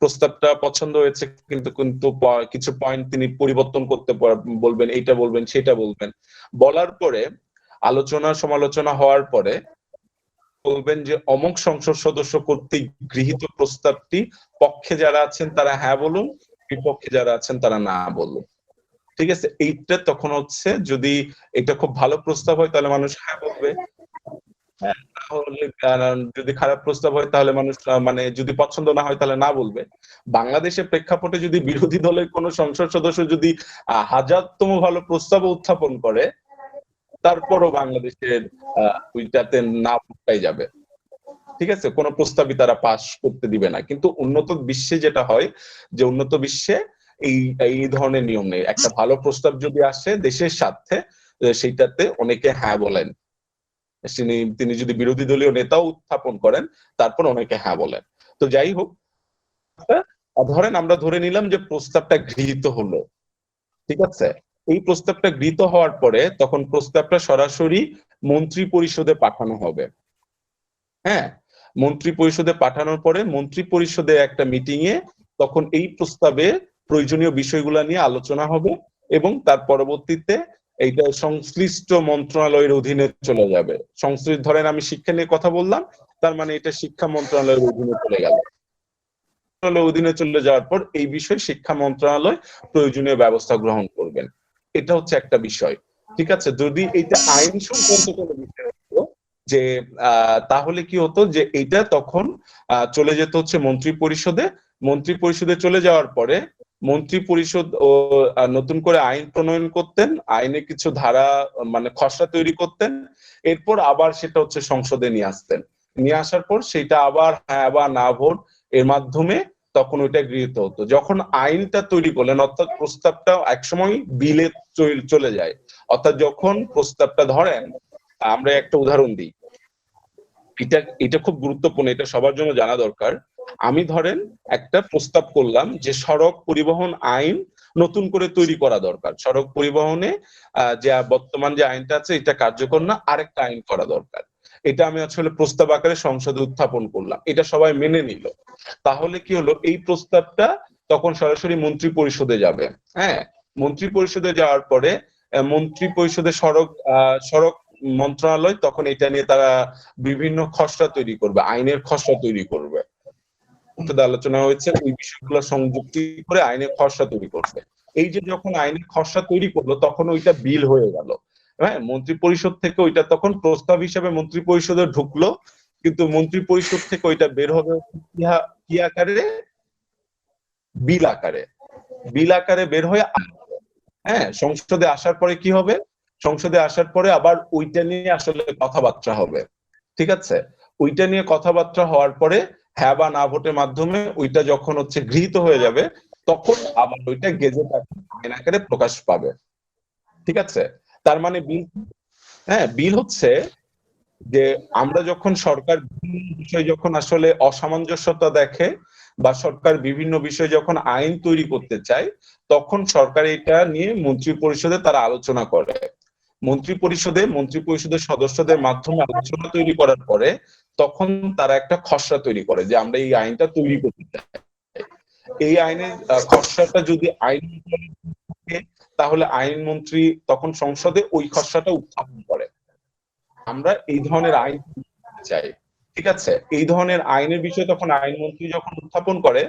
প্রস্তাবটা পছন্দ হয়েছে কিন্তু কিন্তু কিছু পয়েন্ট তিনি পরিবর্তন করতে বলবেন, এইটা বলবেন সেটা বলবেন। বলার পরে আলোচনা সমালোচনা হওয়ার পরে বলবেন যে অমুক সংসদ সদস্য কর্তৃক গৃহীত প্রস্তাবটি পক্ষে যারা আছেন তারা হ্যাঁ বলুন, বিপক্ষে যারা আছেন তারা না বলুন। ঠিক আছে, এইটা তখন হচ্ছে যদি এটা খুব ভালো প্রস্তাব হয় তাহলে মানুষ হ্যাঁ বলবে, হ্যাঁ, তাহলে যদি খারাপ প্রস্তাব হয় তাহলে মানুষ মানে যদি পছন্দ না হয় তাহলে না বলবে। বাংলাদেশের প্রেক্ষাপটে যদি বিরোধী দলের কোন সংসদ সদস্য যদি হাজারতম ভালো প্রস্তাব উত্থাপন করে তারপরও বাংলাদেশের ওইটাতে না ভোটাই যাবে। ঠিক আছে, কোন প্রস্তাবই তারা পাশ করতে দিবে না। কিন্তু উন্নত বিশ্বে যেটা হয় যে উন্নত বিশ্বে এই ধরনের নিয়ম নেই। একটা ভালো প্রস্তাব যদি আসে দেশের স্বার্থে সেইটাতে অনেকে হ্যাঁ বলেন, তিনি যদি বিরোধী দলীয় নেতাও উত্থাপন করেন তারপর অনেকে হ্যাঁ বলেন। তো যাই হোক, ধরেন আমরা ধরে নিলাম যে প্রস্তাবটা গৃহীত হলো, ঠিক আছে, এই প্রস্তাবটা গৃহীত হওয়ার পরে তখন প্রস্তাবটা সরাসরি মন্ত্রী পরিষদে পাঠানো হবে। হ্যাঁ, মন্ত্রী পরিষদে পাঠানোর পরে মন্ত্রী পরিষদে একটা মিটিং এ তখন এই প্রস্তাবে প্রয়োজনীয় বিষয়গুলো নিয়ে আলোচনা হবে এবং তার পরবর্তীতে এইটা সংশ্লিষ্ট মন্ত্রণালয়ের অধীনে চলে যাবে। সংশ্লিষ্ট, ধরেন আমি শিক্ষা নিয়ে কথা বললাম, তার মানে এটা শিক্ষা মন্ত্রণালয়ের অধীনে চলে গেল। অধীনে চলে যাওয়ার পর এই বিষয়ে শিক্ষা মন্ত্রণালয় প্রয়োজনীয় ব্যবস্থা গ্রহণ করবেন। এটা হচ্ছে একটা বিষয়। ঠিক আছে, যদি এটা আইন সংক্রান্ত কোনো বিষয় হতো যে তাহলে কি হতো যে এইটা তখন চলে যেত হচ্ছে মন্ত্রী পরিষদে। মন্ত্রী পরিষদে চলে যাওয়ার পরে মন্ত্রী পরিষদ ও নতুন করে আইন প্রণয়ন করতেন, আইনে কিছু ধারা মানে খসড়া তৈরি করতেন, এরপর আবার সেটা হচ্ছে সংসদে নিয়ে আসতেন। নিয়ে আসার পর সেটা আবার হ্যাঁ বা না ভোট এর মাধ্যমে তখন ওইটা গৃহীত হতো। যখন আইনটা তৈরি করলেন, অর্থাৎ প্রস্তাবটা একসময় বিলে চলে যায়, অর্থাৎ যখন প্রস্তাবটা ধরেন, আমরা একটা উদাহরণ দিই, এটা খুব গুরুত্বপূর্ণ, এটা সবার জন্য জানা দরকার। আমি ধরেন একটা প্রস্তাব করলাম যে সড়ক পরিবহন আইন নতুন করে তৈরি করা দরকার, সড়ক পরিবহনে যে বর্তমান যে আইনটা আছে এটা কার্যকর না, আরেকটা আইন করা দরকার। এটা আমি আসলে প্রস্তাব আকারে সংসদে উত্থাপন করলাম, এটা সবাই মেনে নিল। তাহলে কি হলো, এই প্রস্তাবটা তখন সরাসরি মন্ত্রী পরিষদে যাবে। হ্যাঁ, মন্ত্রী পরিষদে যাওয়ার পরে মন্ত্রী পরিষদের সড়ক মন্ত্রণালয় তখন এটা নিয়ে তারা বিভিন্ন খসড়া তৈরি করবে, আইনের খসড়া তৈরি করবে। আলোচনা হয়েছে ওই বিষয়গুলো সংযুক্তি করে আইনের খসড়া তৈরি করবে। এই যে যখন আইনের খসড়া তৈরি করলো তখন ওইটা বিল হয়ে গেল। হ্যাঁ, মন্ত্রী পরিষদ থেকে ওইটা তখন প্রস্তাব হিসেবে মন্ত্রী পরিষদে ঢুকলো, কিন্তু মন্ত্রী পরিষদ থেকে ওইটা বের হবে কি আকারে, বিল আকারে। বিল আকারে বের হয়ে হ্যাঁ সংসদে আসার পরে কি হবে, সংসদে আসার পরে আবার ওইটা নিয়ে আসলে কথাবার্তা হবে। ঠিক আছে, ওইটা নিয়ে কথাবার্তা হওয়ার পরে হ্যাঁ বা না ভোটের মাধ্যমে ওইটা যখন হচ্ছে গৃহীত হয়ে যাবে তখন আবার ওইটা গেজেট আইন আকারে প্রকাশ পাবে। ঠিক আছে, তার মানে বিল, হ্যাঁ বিল হচ্ছে যে আমরা যখন সরকার বিভিন্ন বিষয় যখন আসলে অসামঞ্জস্যতা দেখে বা সরকার বিভিন্ন বিষয় যখন আইন তৈরি করতে চায় তখন সরকার এটা নিয়ে মন্ত্রী পরিষদে তারা আলোচনা করে। মন্ত্রী পরিষদের সদস্যদের মাধ্যমে আলোচনা তৈরি করার পরে তখন তারা একটা খসড়া তৈরি করে যে আমরা এই আইনটা তৈরি করতে চাই। এই আইনের খসড়াটা যদি আইন তাহলে আইনমন্ত্রী তখন সংসদে ওই খসড়াটা উত্থাপন করে, আমরা এই ধরনের আইন চাই। ঠিক আছে, এই ধরনের আইনের বিষয়ে তখন আইনমন্ত্রী যখন উত্থাপন করে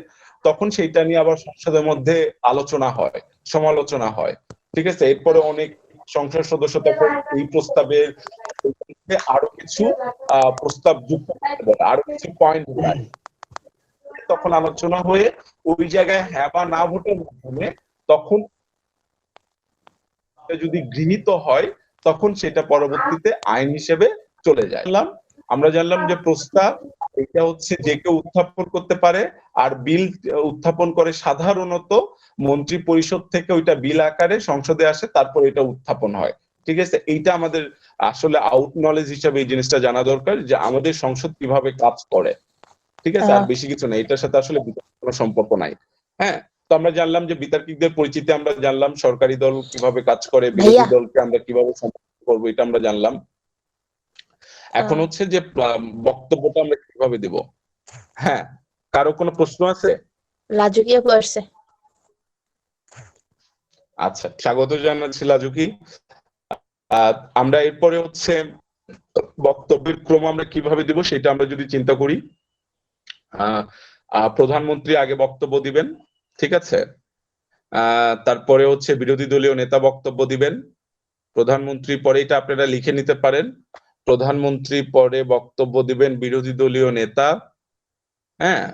তখন সেইটা নিয়ে আবার সংসদের মধ্যে আলোচনা হয়, সমালোচনা হয়। ঠিক আছে, এরপরে অনেক সংসদ সদস্য তখন এই প্রস্তাবের আরো কিছু প্রস্তাব যুক্ত করতে পারে, আরো কিছু পয়েন্ট দেয়, তখন আলোচনা হয়ে ওই জায়গায় হ্যাঁ বা না ভোটের মাধ্যমে তখন যদি গৃহীত হয় তখন সেটা পরবর্তীতে আইন হিসেবে চলে যায়। আমরা জানলাম যে প্রস্তাব এটা হচ্ছে যে কেউ উত্থাপন করতে পারে, আর বিল উত্থাপন করে সাধারণত মন্ত্রী পরিষদ থেকে ওইটা বিল আকারে সংসদে আসে, তারপর এটা উত্থাপন হয়। ঠিক আছে, এইটা আমাদের আসলে আউট নলেজ হিসাবে এই জিনিসটা জানা দরকার যে আমাদের সংসদ কিভাবে কাজ করে। ঠিক আছে, আর বেশি কিছু না, এটার সাথে আসলে কোনো সম্পর্ক নাই। হ্যাঁ, তো আমরা জানলাম যে বিতার্কিকদের পরিচিতি আমরা জানলাম, সরকারি দল কিভাবে কাজ করে, বিরোধী দলকে আমরা কিভাবে সমর্থন করবো এটা আমরা জানলাম। এখন হচ্ছে যে বক্তব্যটা আমরা কিভাবে দেব। হ্যাঁ, কারো কোনো প্রশ্ন আছে? লাজুকি আপু আসছে। আচ্ছা, স্বাগত জানাচ্ছি লাজুকি। আমরা এরপরে হচ্ছে বক্তব্যের ক্রম আমরা কিভাবে দিব সেটা আমরা যদি চিন্তা করি, প্রধানমন্ত্রী আগে বক্তব্য দিবেন, ঠিক আছে। তারপরে হচ্ছে বিরোধী দলীয় নেতা বক্তব্য দিবেন, প্রধানমন্ত্রী পরে, এটা আপনারা লিখে নিতে পারেন, প্রধানমন্ত্রী পরে বক্তব্য দিবেন বিরোধী দলীয় নেতা। হ্যাঁ,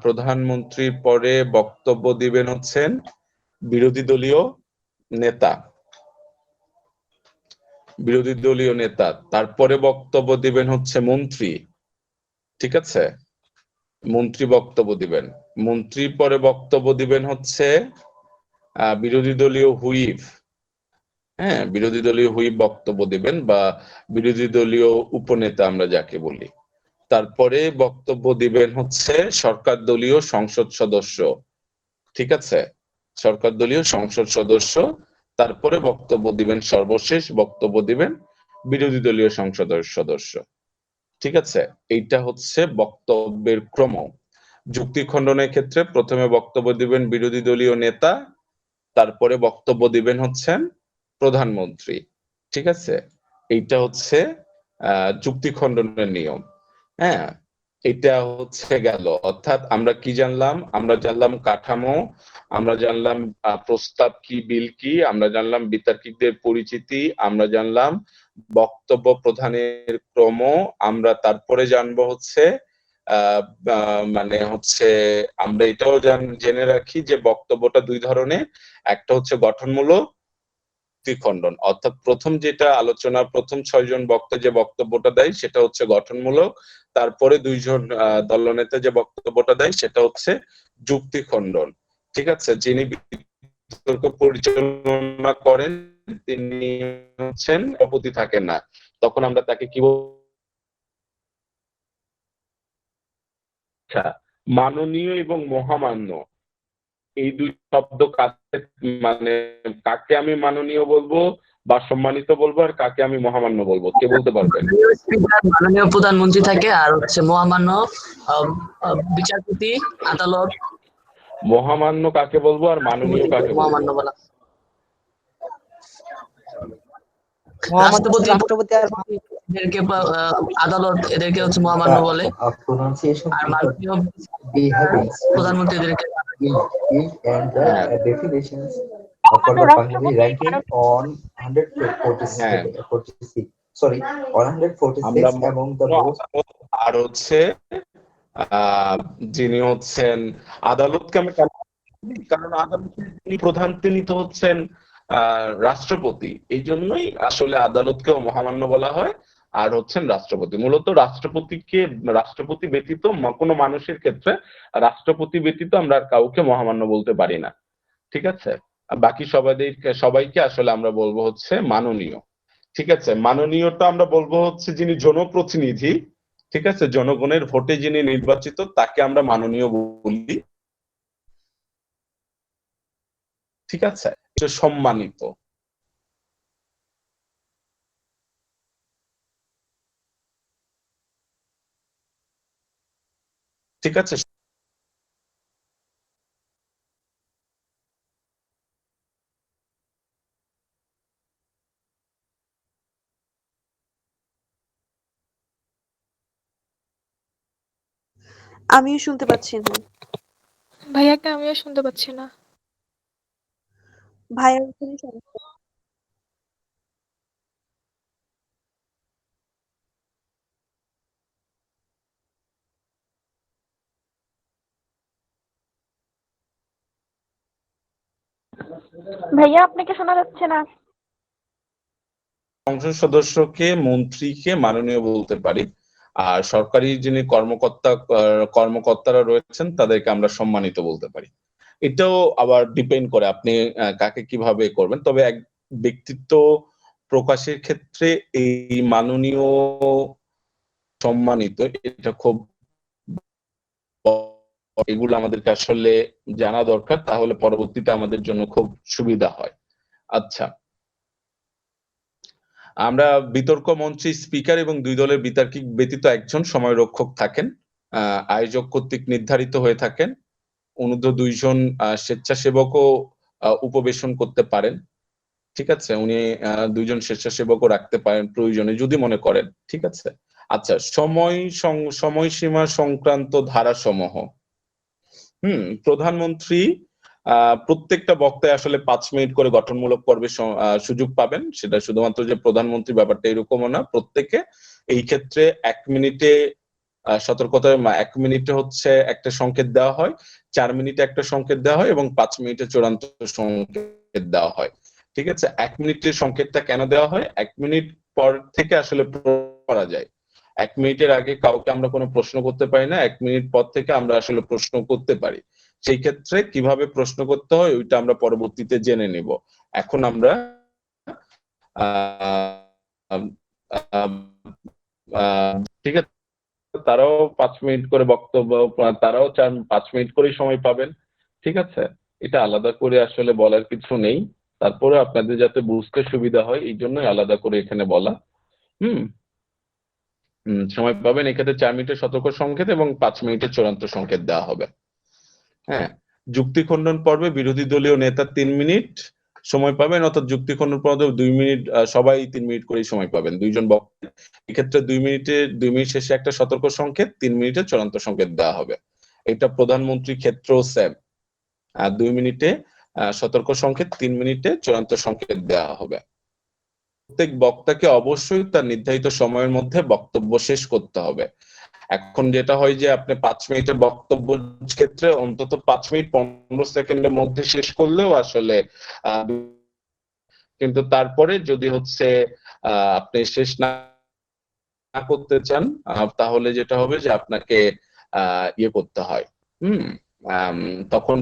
প্রধানমন্ত্রীর পরে বক্তব্য দিবেন হচ্ছেন বিরোধী দলীয় নেতা, বিরোধী দলীয় নেতা। তারপরে বক্তব্য দিবেন হচ্ছে মন্ত্রী, ঠিক আছে, মন্ত্রী বক্তব্য দিবেন। মন্ত্রী পরে বক্তব্য দিবেন হচ্ছে বিরোধী দলীয় হুইপ। হ্যাঁ, বিরোধী দলীয় হুইপ বক্তব্য দিবেন, বা বিরোধী দলীয় উপনেতা আমরা যাকে বলি। তারপরে বক্তব্য দিবেন হচ্ছে সরকার দলীয় সংসদ সদস্য, ঠিক আছে, সরকার দলীয় সংসদ সদস্য। তারপরে বক্তব্য দিবেন, সর্বশেষ বক্তব্য দিবেন বিরোধী দলীয় সংসদ সদস্য, ঠিক আছে। এইটা হচ্ছে বক্তব্যের ক্রম। যুক্তি খণ্ডনের ক্ষেত্রে প্রথমে বক্তব্য দিবেন বিরোধী দলীয় নেতা, তারপরে বক্তব্য দিবেন হচ্ছেন প্রধানমন্ত্রী, ঠিক আছে। এইটা হচ্ছে যুক্তি খণ্ডনের নিয়ম। হ্যাঁ, এটা হচ্ছে গেল। অর্থাৎ আমরা কি জানলাম? আমরা জানলাম কাঠামো, আমরা জানলাম প্রস্তাব কি, বিল কি, আমরা জানলাম বিতার্কিকদের পরিচিতি, আমরা জানলাম বক্তব্য প্রদানের ক্রম, আমরা তারপরে জানবো হচ্ছে মানে হচ্ছে আমরা এটাও জেনে রাখি যে বক্তব্যটা দুই ধরনের, একটা হচ্ছে গঠনমূলক, খণ্ডন। অর্থাৎ প্রথম যেটা আলোচনা, প্রথম 6 জন বক্তা যে বক্তব্যটা দেয় সেটা হচ্ছে গঠনমূলক, তারপরে 2 জন দলনেতা যে বক্তব্যটা দেয় সেটা হচ্ছে যুক্তি খণ্ডন, ঠিক আছে। যিনি বিতর্ক পরিচালনা করেন তিনি হচ্ছেন সভাপতি, থাকেন না, তখন আমরা তাকে কি মাননীয় এবং মহামান্য, এই দুই শব্দ কাকে, মানে কাকে আমি মাননীয় বলবো বা সম্মানিত বলবো, আর কাকে আমি মহামান্য বলবো, কে বলতে পারবেন? মাননীয় প্রধানমন্ত্রী থাকে, আর হচ্ছে মহামান্য বিচারপতি, আদালত। মহামান্য কাকে বলবো আর মাননীয় কাকে বলবো? মহামান্য বলা। রাষ্ট্রপতি আর এদেরকে আদালত, এদেরকে হচ্ছে মহামান্য বলে, আর মাননীয় প্রধানমন্ত্রী এদেরকে for the Bangladesh ranking on 146 sorry on 146 among the most. আর হচ্ছে যিনি হচ্ছেন আদালতকে আমি কেন, কারণ আদালতের যিনি প্রধান তিনি তো হচ্ছেন রাষ্ট্রপতি, এই জন্যই আসলে আদালতকেও মহামান্য বলা হয়। আর হচ্ছেন রাষ্ট্রপতি, মূলত রাষ্ট্রপতি ব্যতীত কোনো মানুষের ক্ষেত্রে রাষ্ট্রপতি ব্যতীত আমরা আর কাউকে মহামান্য বলতে পারি না, ঠিক আছে। বাকি সবাইকে আসলে আমরা বলবো হচ্ছে মাননীয়, ঠিক আছে। মাননীয়টা আমরা বলবো হচ্ছে যিনি জনপ্রতিনিধি, ঠিক আছে, জনগণের ভোটে যিনি নির্বাচিত তাকে আমরা মাননীয় বলি, ঠিক আছে, সম্মানিত। ঠিক আছে। আমিও শুনতে পাচ্ছি না। ভাইয়াকে আমিও শুনতে পাচ্ছি না। ভাইয়ার কোনো সমস্যা? ভাইয়া আপনাকে শোনা যাচ্ছে না। সংসদ সদস্যকে, মন্ত্রীকে মাননীয় বলতে পারি, আর সরকারি যিনি কর্মকর্তারা রয়েছেন তাদেরকে আমরা সম্মানিত বলতে পারি। এটাও আবার ডিপেন্ড করে আপনি কাকে কিভাবে করবেন। তবে এক ব্যক্তিত্ব প্রকাশের ক্ষেত্রে এই মাননীয়, সম্মানিত, এটা খুব বড় এগুলো আমাদেরকে আসলে জানা দরকার, তাহলে পরবর্তীতে আমাদের জন্য খুব সুবিধা হয়। আচ্ছা, আমরা বিতর্ক মঞ্চে স্পিকার এবং দুই দলের বিতার্কিক ব্যতীত একজন সময় রক্ষক থাকেন, আয়োজক কর্তৃক নির্ধারিত হয়ে থাকেন। অনূর্ধ্ব 2 জন স্বেচ্ছাসেবকও উপবেশন করতে পারেন। ঠিক আছে, উনি 2 জন স্বেচ্ছাসেবকও রাখতে পারেন প্রয়োজনে যদি মনে করেন। ঠিক আছে। আচ্ছা, সময়সীমা সংক্রান্ত ধারাসমূহ। প্রধানমন্ত্রী প্রত্যেকটা বক্তায় আসলে 5 মিনিট করে গঠনমূলক পর্বে সুযোগ পাবেন। সেটা শুধুমাত্র যে প্রধানমন্ত্রী ব্যাপারটা এরকমও না, প্রত্যেকে। এই ক্ষেত্রে 1 মিনিটে সতর্কতা, 1 মিনিটে হচ্ছে একটা সংকেত দেওয়া হয়, 4 মিনিটে একটা সংকেত দেওয়া হয় এবং 5 মিনিটে চূড়ান্ত সংকেত দেওয়া হয়। ঠিক আছে। 1 মিনিটের সংকেতটা কেন দেওয়া হয়? 1 মিনিট পর থেকে আসলে করা যায়। 1 মিনিটের আগে কাউকে আমরা কোনো প্রশ্ন করতে পারি না, 1 মিনিট পর থেকে আমরা আসলে প্রশ্ন করতে পারি। সেই ক্ষেত্রে কিভাবে প্রশ্ন করতে হয় ওইটা আমরা পরবর্তীতে জেনে নিব। এখন আমরা ঠিক আছে, তারাও 5 মিনিট করে বক্তব্য, তারাও 5 মিনিট করেই সময় পাবেন। ঠিক আছে, এটা আলাদা করে আসলে বলার কিছু নেই, তারপরে আপনাদের যাতে বুঝতে সুবিধা হয় এই জন্যই আলাদা করে এখানে বলা। সময় পাবেন এক্ষেত্রে 4 মিনিটের সতর্ক সংকেত এবং 5 মিনিটের চূড়ান্ত সংকেত দেওয়া হবে। হ্যাঁ, যুক্তি খণ্ডন পর্বে বিরোধী দলীয় নেতা 3 মিনিট সময় পাবেন, অর্থাৎ যুক্তি খণ্ডন পর্বে 2 মিনিট, সবাই 3 মিনিট করেই সময় পাবেন, 2 জন বক্তা। এক্ষেত্রে 2 মিনিট শেষে একটা সতর্ক সংকেত, 3 মিনিটের চূড়ান্ত সংকেত দেওয়া হবে। এটা প্রধানমন্ত্রীর ক্ষেত্রেও সেম, 2 মিনিটে সতর্ক সংকেত, 3 মিনিটে চূড়ান্ত সংকেত দেওয়া হবে। প্রত্যেক বক্তাকে অবশ্যই তার নির্ধারিত সময়ের মধ্যে বক্তব্য শেষ করতে হবে। এখন যেটা হয় যে আপনি 5 মিনিটের বক্তব্য ক্ষেত্রে অন্তত 5 মিনিট 15 সেকেন্ডের মধ্যে শেষ করলেও আসলে, কিন্তু তারপরে যদি হচ্ছে আপনি শেষ না করতে চান, তাহলে যেটা হবে যে আপনাকে ইয়ে করতে হয়, তখন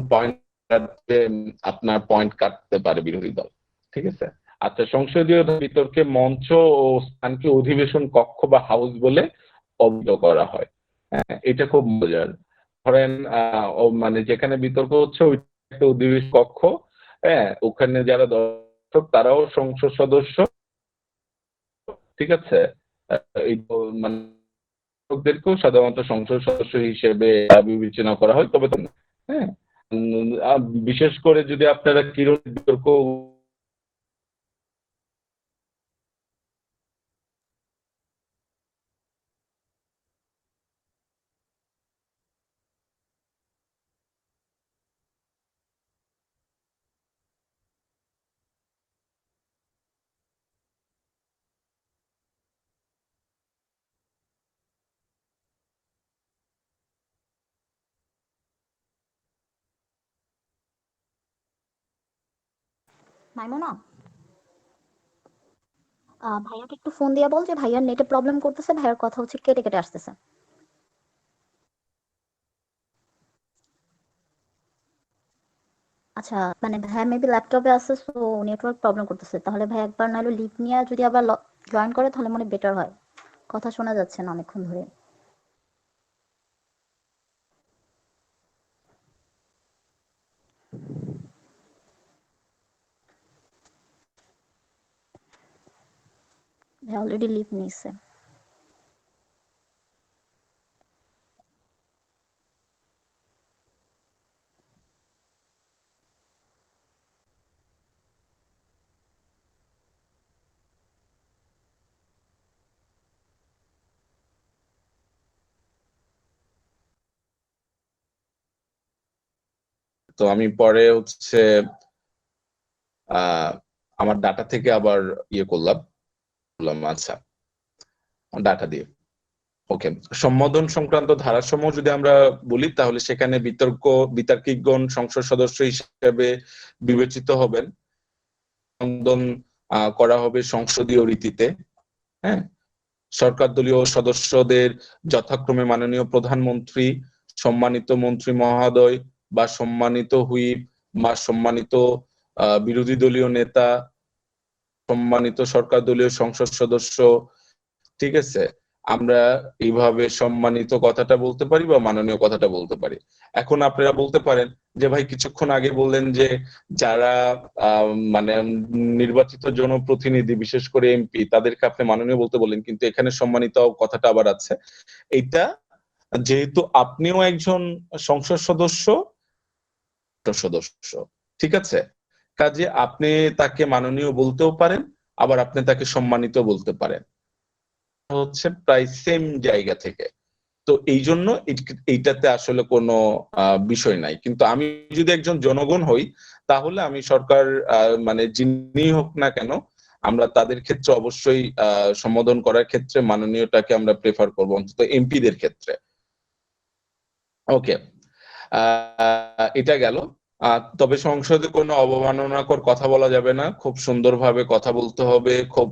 আপনার পয়েন্ট কাটতে পারে বিরোধী দল। ঠিক আছে। আচ্ছা, সংসদীয় বিতর্কে মঞ্চ ও স্থানকে অধিবেশন কক্ষ বা হাউস বলে অভিহিত করা হয়। এটা খুব মজার। ধরেন মানে যেখানে বিতর্ক হচ্ছে ওই একটা অধিবেশন কক্ষ, ওখানে যারা দর্শক তারাও সংসদ সদস্য। ঠিক আছে। এই মানে দর্শকদেরকেও সাধারণত সংসদ সদস্য হিসেবে বিবেচনা করা হয়। তবে হ্যাঁ, বিশেষ করে যদি আপনারা কিরণ বিতর্ক মাইমুনা, ভাইয়াকে একটু ফোন দিয়া বল যে ভাইয়ার নেটে প্রবলেম করতেছে, ভাইয়ার কথা হচ্ছে কেটে কেটে আসতেছে। আচ্ছা, মানে ভাইয়া মেবি ল্যাপটপে আছে, সো নেটওয়ার্ক প্রবলেম করতেছে। তাহলে ভাই একবার নাহলে লিভ নিয়ে যদি আবার জয়েন করে তাহলে মনে বেটার হয়। কথা শোনা যাচ্ছে না অনেকক্ষণ ধরে। ভাই অলরেডি লিভ নিয়েছে। তো আমি পরে হচ্ছে আমার ডাটা থেকে আবার ইয়ে করলাম। আচ্ছা, ডাটা দিয়ে ওকে। সম্বোধন সংক্রান্ত ধারাসমূহ যদি আমরা বলি তাহলে সেখানে বিতার্কিকগণ সংসদ সদস্য হিসেবে বিবেচিত হবেন। সম্বোধন করা হবে সংসদীয় রীতিতে। হ্যাঁ, সরকার দলীয় সদস্যদের যথাক্রমে মাননীয় প্রধানমন্ত্রী, সম্মানিত মন্ত্রী মহোদয় বা সম্মানিত হুইপ বা সম্মানিত বিরোধী দলীয় নেতা, সম্মানিত সরকার দলীয় সংসদ সদস্য। ঠিক আছে। আমরা এইভাবে সম্মানিত কথাটা বলতে পারি বা মাননীয় কথাটা বলতে পারি। এখন আপনারা বলতে পারেন যে ভাই কিছুক্ষণ আগে বললেন যে যারা মানে নির্বাচিত জনপ্রতিনিধি বিশেষ করে এমপি তাদেরকে আপনি মাননীয় বলতে বললেন, কিন্তু এখানে সম্মানিত কথাটা আবার আছে। এইটা যেহেতু আপনিও একজন সংসদ সদস্য, ঠিক আছে, কাজে আপনি তাকে মাননীয় বলতেও পারেন, আবার আপনি তাকে সম্মানিত বলতে পারেন, হচ্ছে প্রায় সেম জায়গা থেকে। তো এই জন্য এইটাতে আসলে কোনো বিষয় নাই। কিন্তু আমি যদি একজন জনগণ হই তাহলে আমি সরকার মানে যিনি হোক না কেন আমরা তাদের ক্ষেত্রে অবশ্যই সম্বোধন করার ক্ষেত্রে মাননীয়টাকে আমরা প্রেফার করবো, অন্তত এমপিদের ক্ষেত্রে। ওকে, এটা গেল। তবে সংসদে কোনো অবমাননাকর কথা বলা যাবে না, খুব সুন্দরভাবে কথা বলতে হবে, খুব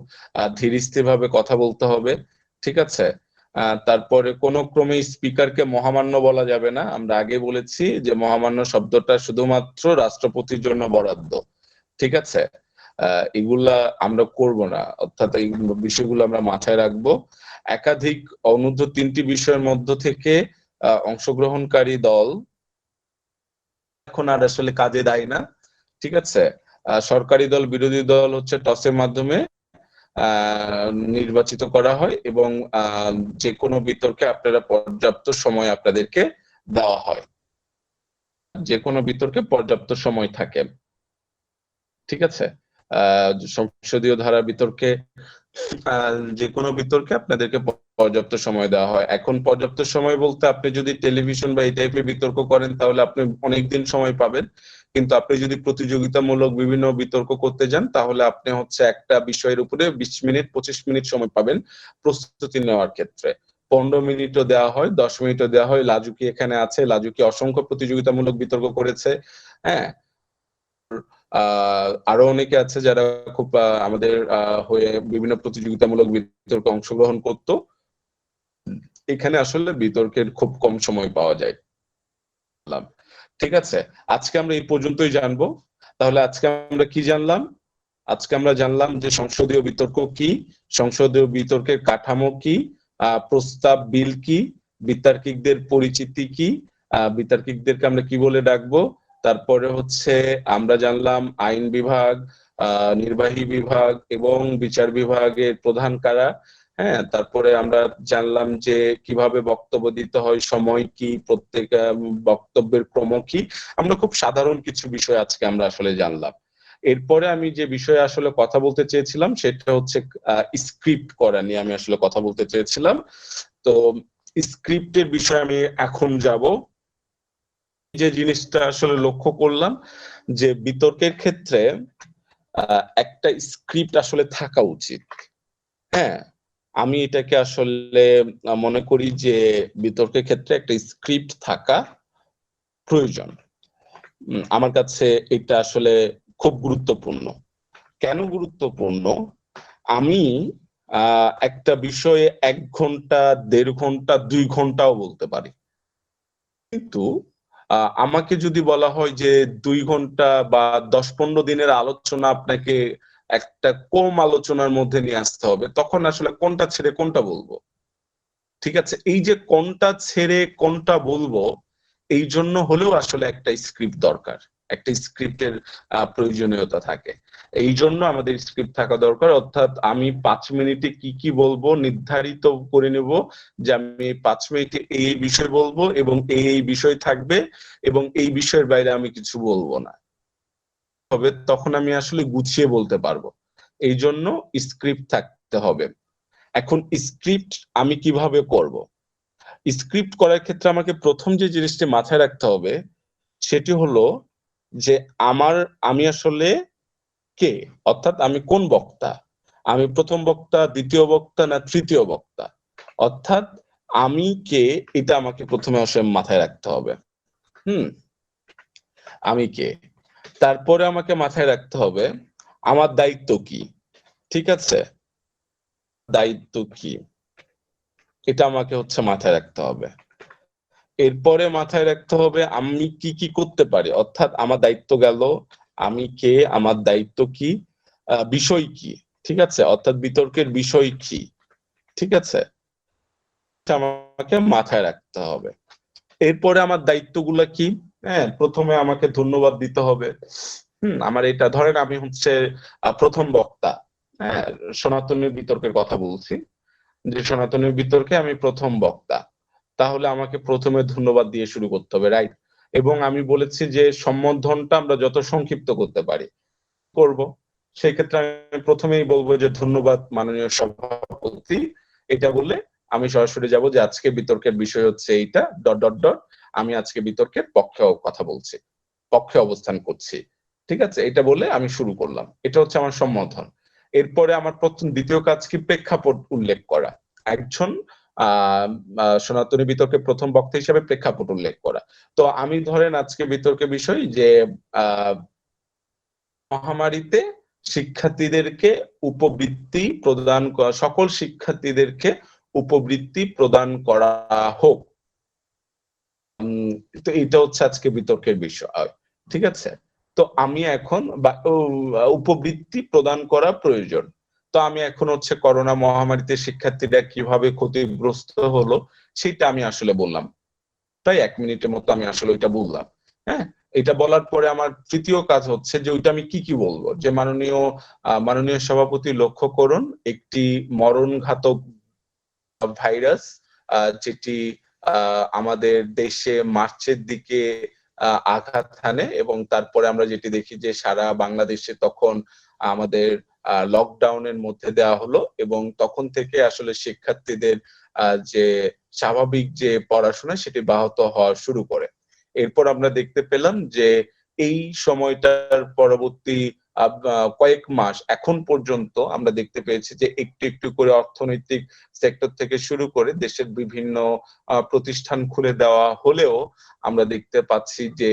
ধীরস্থির ভাবে কথা বলতে হবে, ঠিক আছে। তারপরে কোনো ক্রমে স্পিকারকে মহামান্য বলা যাবে না। আমরা আগে বলেছি যে মহামান্য শব্দটা শুধুমাত্র রাষ্ট্রপতির জন্য বরাদ্দ, ঠিক আছে। এগুলা আমরা করব না, অর্থাৎ এই বিষয়গুলো আমরা মাথায় রাখবো। একাধিক অনূর্ধ্ব 3টি বিষয়ের মধ্য থেকে অংশগ্রহণকারী দল এখন আর আসলে কাজে দেয় না, ঠিক আছে। সরকারি দল বিরোধী দল হচ্ছে টসের মাধ্যমে নির্বাচিত করা হয় এবং যে কোনো বিতর্কে আপনারা পর্যাপ্ত সময় আপনাদেরকে দেওয়া হয়, যে কোনো বিতর্কে পর্যাপ্ত সময় থাকে, ঠিক আছে। সংসদীয় ধারা বিতর্কে যে কোনো বিতর্কে আপনাদেরকে পর্যাপ্ত সময় দেওয়া হয়। এখন পর্যাপ্ত সময় বলতে আপনি যদি টেলিভিশন বা এই টাইপের বিতর্ক করেন তাহলে আপনি অনেকদিন সময় পাবেন, কিন্তু আপনি যদি প্রতিযোগিতামূলক বিভিন্ন বিতর্ক করতে যান তাহলে আপনি হচ্ছে একটা বিষয়ের উপরে 20 মিনিট 25 মিনিট সময় পাবেন প্রস্তুতি নেওয়ার ক্ষেত্রে। 15 মিনিটও দেওয়া হয়, 10 মিনিটও দেওয়া হয়। লাজুকি এখানে আছে, লাজুকি অসংখ্য প্রতিযোগিতামূলক বিতর্ক করেছে, হ্যাঁ। আরো অনেকে আছে যারা খুব আমাদের হয়ে বিভিন্ন প্রতিযোগিতামূলক বিতর্কে অংশগ্রহণ করত। এখানে আসলে বিতর্কের খুব কম সময় পাওয়া যায়, ঠিক আছে। আজকে আমরা এই পর্যন্তই জানবো। তাহলে আজকে আমরা কি জানলাম? আজকে আমরা জানলাম যে সংসদীয় বিতর্ক কি, সংসদীয় বিতর্কের কাঠামো কি, প্রস্তাব বিল কি, বিতার্কিকদের পরিচিতি কি, বিতার্কিকদেরকে আমরা কি বলে ডাকবো। তারপরে হচ্ছে আমরা জানলাম আইন বিভাগ, নির্বাহী বিভাগ এবং বিচার বিভাগের প্রধান কারা, হ্যাঁ। তারপরে আমরা জানলাম যে কিভাবে বক্তব্য দিতে হয়, সময় কি, প্রত্যেক বক্তব্যের ক্রম কি। আমরা খুব সাধারণ কিছু বিষয় আজকে আমরা আসলে জানলাম। এরপরে আমি যে বিষয়ে আসলে কথা বলতে চেয়েছিলাম সেটা হচ্ছে স্ক্রিপ্ট করা নিয়ে আমি আসলে কথা বলতে চেয়েছিলাম। তো স্ক্রিপ্টের বিষয়ে আমি এখন যাব। যে জিনিসটা আসলে লক্ষ্য করলাম যে বিতর্কের ক্ষেত্রে একটা স্ক্রিপ্ট আসলে থাকা উচিত, হ্যাঁ। আমি এটাকে আসলে মনে করি যে বিতর্কের ক্ষেত্রে একটা স্ক্রিপ্ট থাকা প্রয়োজন। আমার কাছে এটা আসলে খুব গুরুত্বপূর্ণ। কেন গুরুত্বপূর্ণ? আমি একটা বিষয়ে 1 ঘন্টা 1.5 ঘন্টা 2 ঘন্টাও বলতে পারি, কিন্তু আমাকে যদি বলা হয় যে 2 ঘন্টা বা 10-15 দিনের আলোচনা আপনাকে একটা কম আলোচনার মধ্যে নিয়ে আসতে হবে, তখন আসলে কোনটা ছেড়ে কোনটা বলবো, ঠিক আছে। এই যে কোনটা ছেড়ে কোনটা বলবো, এই জন্য হলেও আসলে একটা স্ক্রিপ্ট দরকার, একটা স্ক্রিপ্টের প্রয়োজনীয়তা থাকে। এই জন্য আমাদের স্ক্রিপ্ট থাকা দরকার, অর্থাৎ আমি 5 মিনিটে কি কি বলবো নির্ধারিত করে নেব যে আমি 5 মিনিটে এই বিষয় বলবো এবং এই বিষয় থাকবে এবং এই বিষয়ের বাইরে আমি কিছু বলবো না, হবে তখন আমি আসলে গুছিয়ে বলতে পারবো। এই জন্য স্ক্রিপ্ট থাকতে হবে। এখন স্ক্রিপ্ট আমি কিভাবে করব? স্ক্রিপ্ট করার ক্ষেত্রে আমাকে প্রথম যে জিনিসটি মাথায় রাখতে হবে সেটি হলো যে আমি আসলে কে, অর্থাৎ আমি কোন বক্তা, আমি প্রথম বক্তা, দ্বিতীয় বক্তা না তৃতীয় বক্তা, অর্থাৎ আমি কে, এটা আমাকে প্রথমে আসলে মাথায় রাখতে হবে। আমি কে। তারপরে আমাকে মাথায় রাখতে হবে আমার দায়িত্ব কি, ঠিক আছে। দায়িত্ব কি এটা আমাকে হচ্ছে মাথায় রাখতে হবে। এরপরে মাথায় রাখতে হবে আমি কি কি করতে পারি, অর্থাৎ আমার দায়িত্ব গেল, আমি কে, আমার দায়িত্ব কি, বিষয় কি, ঠিক আছে, অর্থাৎ বিতর্কের বিষয় কি, ঠিক আছে। আমাকে মাথায় রাখতে হবে। এরপরে আমার দায়িত্বগুলো কি? হ্যাঁ, প্রথমে আমাকে ধন্যবাদ দিতে হবে। আমার এটা ধরেন আমি হচ্ছে প্রথম বক্তা, হ্যাঁ, সনাতনী বিতর্কের কথা বলছি, যে সনাতনী বিতর্কে আমি প্রথম বক্তা, তাহলে আমাকে প্রথমে ধন্যবাদ দিয়ে শুরু করতে হবে, রাইট? এবং আমি বলেছি যে সম্বোধনটা আমরা যত সংক্ষিপ্ত করতে পারি করব। সেই ক্ষেত্রে আমি প্রথমেই বলবো যে ধন্যবাদ মাননীয় সভাপতি, এটা বলে আমি সরাসরি যাব যে আজকে বিতর্কের বিষয় হচ্ছে এইটা ডট ডট ডট, আমি আজকে বিতর্কের পক্ষে কথা বলছি, পক্ষে অবস্থান করছি, ঠিক আছে? এটা বলে আমি শুরু করলাম, এটা হচ্ছে আমার সম্বোধন। এরপরে আমার দ্বিতীয় কাজ কি? প্রেক্ষাপট উল্লেখ করা। একজন সনাতনী বিতর্কের প্রথম বক্তা হিসেবে প্রেক্ষাপট উল্লেখ করা। তো আমি ধরেন আজকে বিতর্কের বিষয় যে মহামারীতে শিক্ষার্থীদেরকে উপবৃত্তি প্রদান করা, সকল শিক্ষার্থীদেরকে উপবৃত্তি প্রদান করা হোক। তো এটা হচ্ছে আজকে বিতর্কের বিষয়, ঠিক আছে? তো আমি এখন উপবৃত্তি প্রদান করা প্রয়োজন। তো আমি এখন হচ্ছে করোনা মহামারীতে শিক্ষার্থীরা কিভাবে ক্ষতিগ্রস্ত হলো সেটা আমি আসলে বললাম, প্রায় 1 মিনিটের মতো আমি আসলে ওইটা বললাম। হ্যাঁ, এটা বলার পরে আমার তৃতীয় কাজ হচ্ছে যে ওইটা আমি কি বলবো, যে মাননীয় সভাপতি লক্ষ্য করুন, একটি মরণঘাতক ভাইরাস যেটি আমাদের দেশে মার্চের দিকে আঘাত হানে, এবং তারপরে আমরা যেটি দেখি যে সারা বাংলাদেশে তখন আমাদের লকডাউনের মধ্যে দেওয়া হলো, এবং তখন থেকে আসলে শিক্ষার্থীদের যে স্বাভাবিক যে পড়াশোনা সেটি ব্যাহত হওয়া শুরু করে। এরপর আমরা দেখতে পেলাম যে এই সময়টার পরবর্তী কয়েক মাস এখন পর্যন্ত আমরা দেখতে পেয়েছি যে একটু একটু করে অর্থনৈতিক সেক্টর থেকে শুরু করে দেশের বিভিন্ন প্রতিষ্ঠান খুলে দেওয়া হলেও আমরা দেখতে পাচ্ছি যে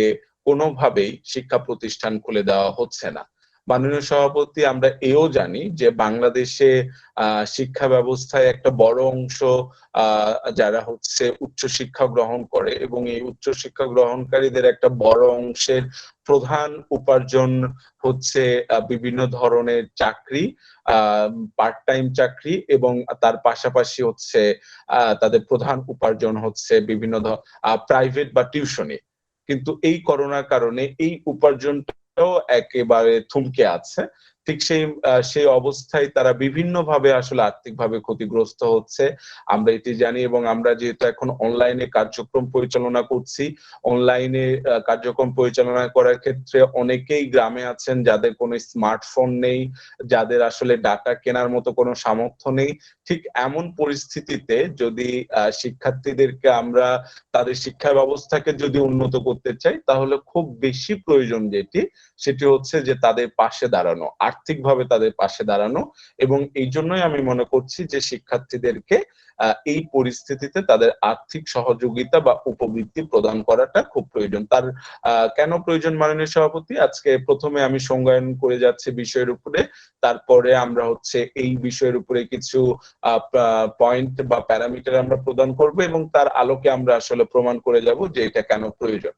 কোনোভাবেই শিক্ষা প্রতিষ্ঠান খুলে দেওয়া হচ্ছে না। মাননীয় সভাপতি, আমরা এও জানি যে বাংলাদেশে শিক্ষা ব্যবস্থায় একটা বড় অংশ যারা হচ্ছে উচ্চশিক্ষা গ্রহণ করে, এবং এই উচ্চশিক্ষা গ্রহণকারীদের একটা বড় অংশের প্রধান উপার্জন হচ্ছে বিভিন্ন ধরনের চাকরি, পার্ট টাইম চাকরি, এবং তার পাশাপাশি হচ্ছে তাদের প্রধান উপার্জন হচ্ছে বিভিন্ন প্রাইভেট বা টিউশনি। কিন্তু এই করোনার কারণে এই উপার্জনটাও একেবারে থমকে আছে। ঠিক সেই অবস্থায় তারা বিভিন্নভাবে আসলে আর্থিকভাবে ক্ষতিগ্রস্ত হচ্ছে, আমরা এটি জানি। এবং আমরা যেহেতু এখন অনলাইনে কার্যক্রম পরিচালনা করছি, অনলাইনে কার্যক্রম পরিচালনা করার ক্ষেত্রে অনেকেই গ্রামে আছেন যাদের কোনো স্মার্টফোন নেই, যাদের আসলে ডাটা কেনার মতো কোনো সামর্থ্য নেই। ঠিক এমন পরিস্থিতিতে যদি শিক্ষার্থীদেরকে আমরা তাদের শিক্ষা ব্যবস্থাকে যদি উন্নত করতে চাই, তাহলে খুব বেশি প্রয়োজন সেটি হচ্ছে যে তাদের পাশে দাঁড়ানো, আর্থিকভাবে তাদের পাশে দাঁড়ানো। এবং এই জন্যই আমি মনে করছি যে শিক্ষার্থীদেরকে এই পরিস্থিতিতে তাদের আর্থিক সহযোগিতা বা উপবৃত্তি প্রদান করাটা খুব প্রয়োজন। তার কেন প্রয়োজন মাননীয় সভাপতি? আজকে প্রথমে আমি সংজ্ঞায়ন করে যাচ্ছি বিষয়ের উপরে, তারপরে আমরা হচ্ছে এই বিষয়ের উপরে কিছু পয়েন্ট বা প্যারামিটার আমরা প্রদান করব, এবং তার আলোকে আমরা আসলে প্রমাণ করে যাব যে এটা কেন প্রয়োজন।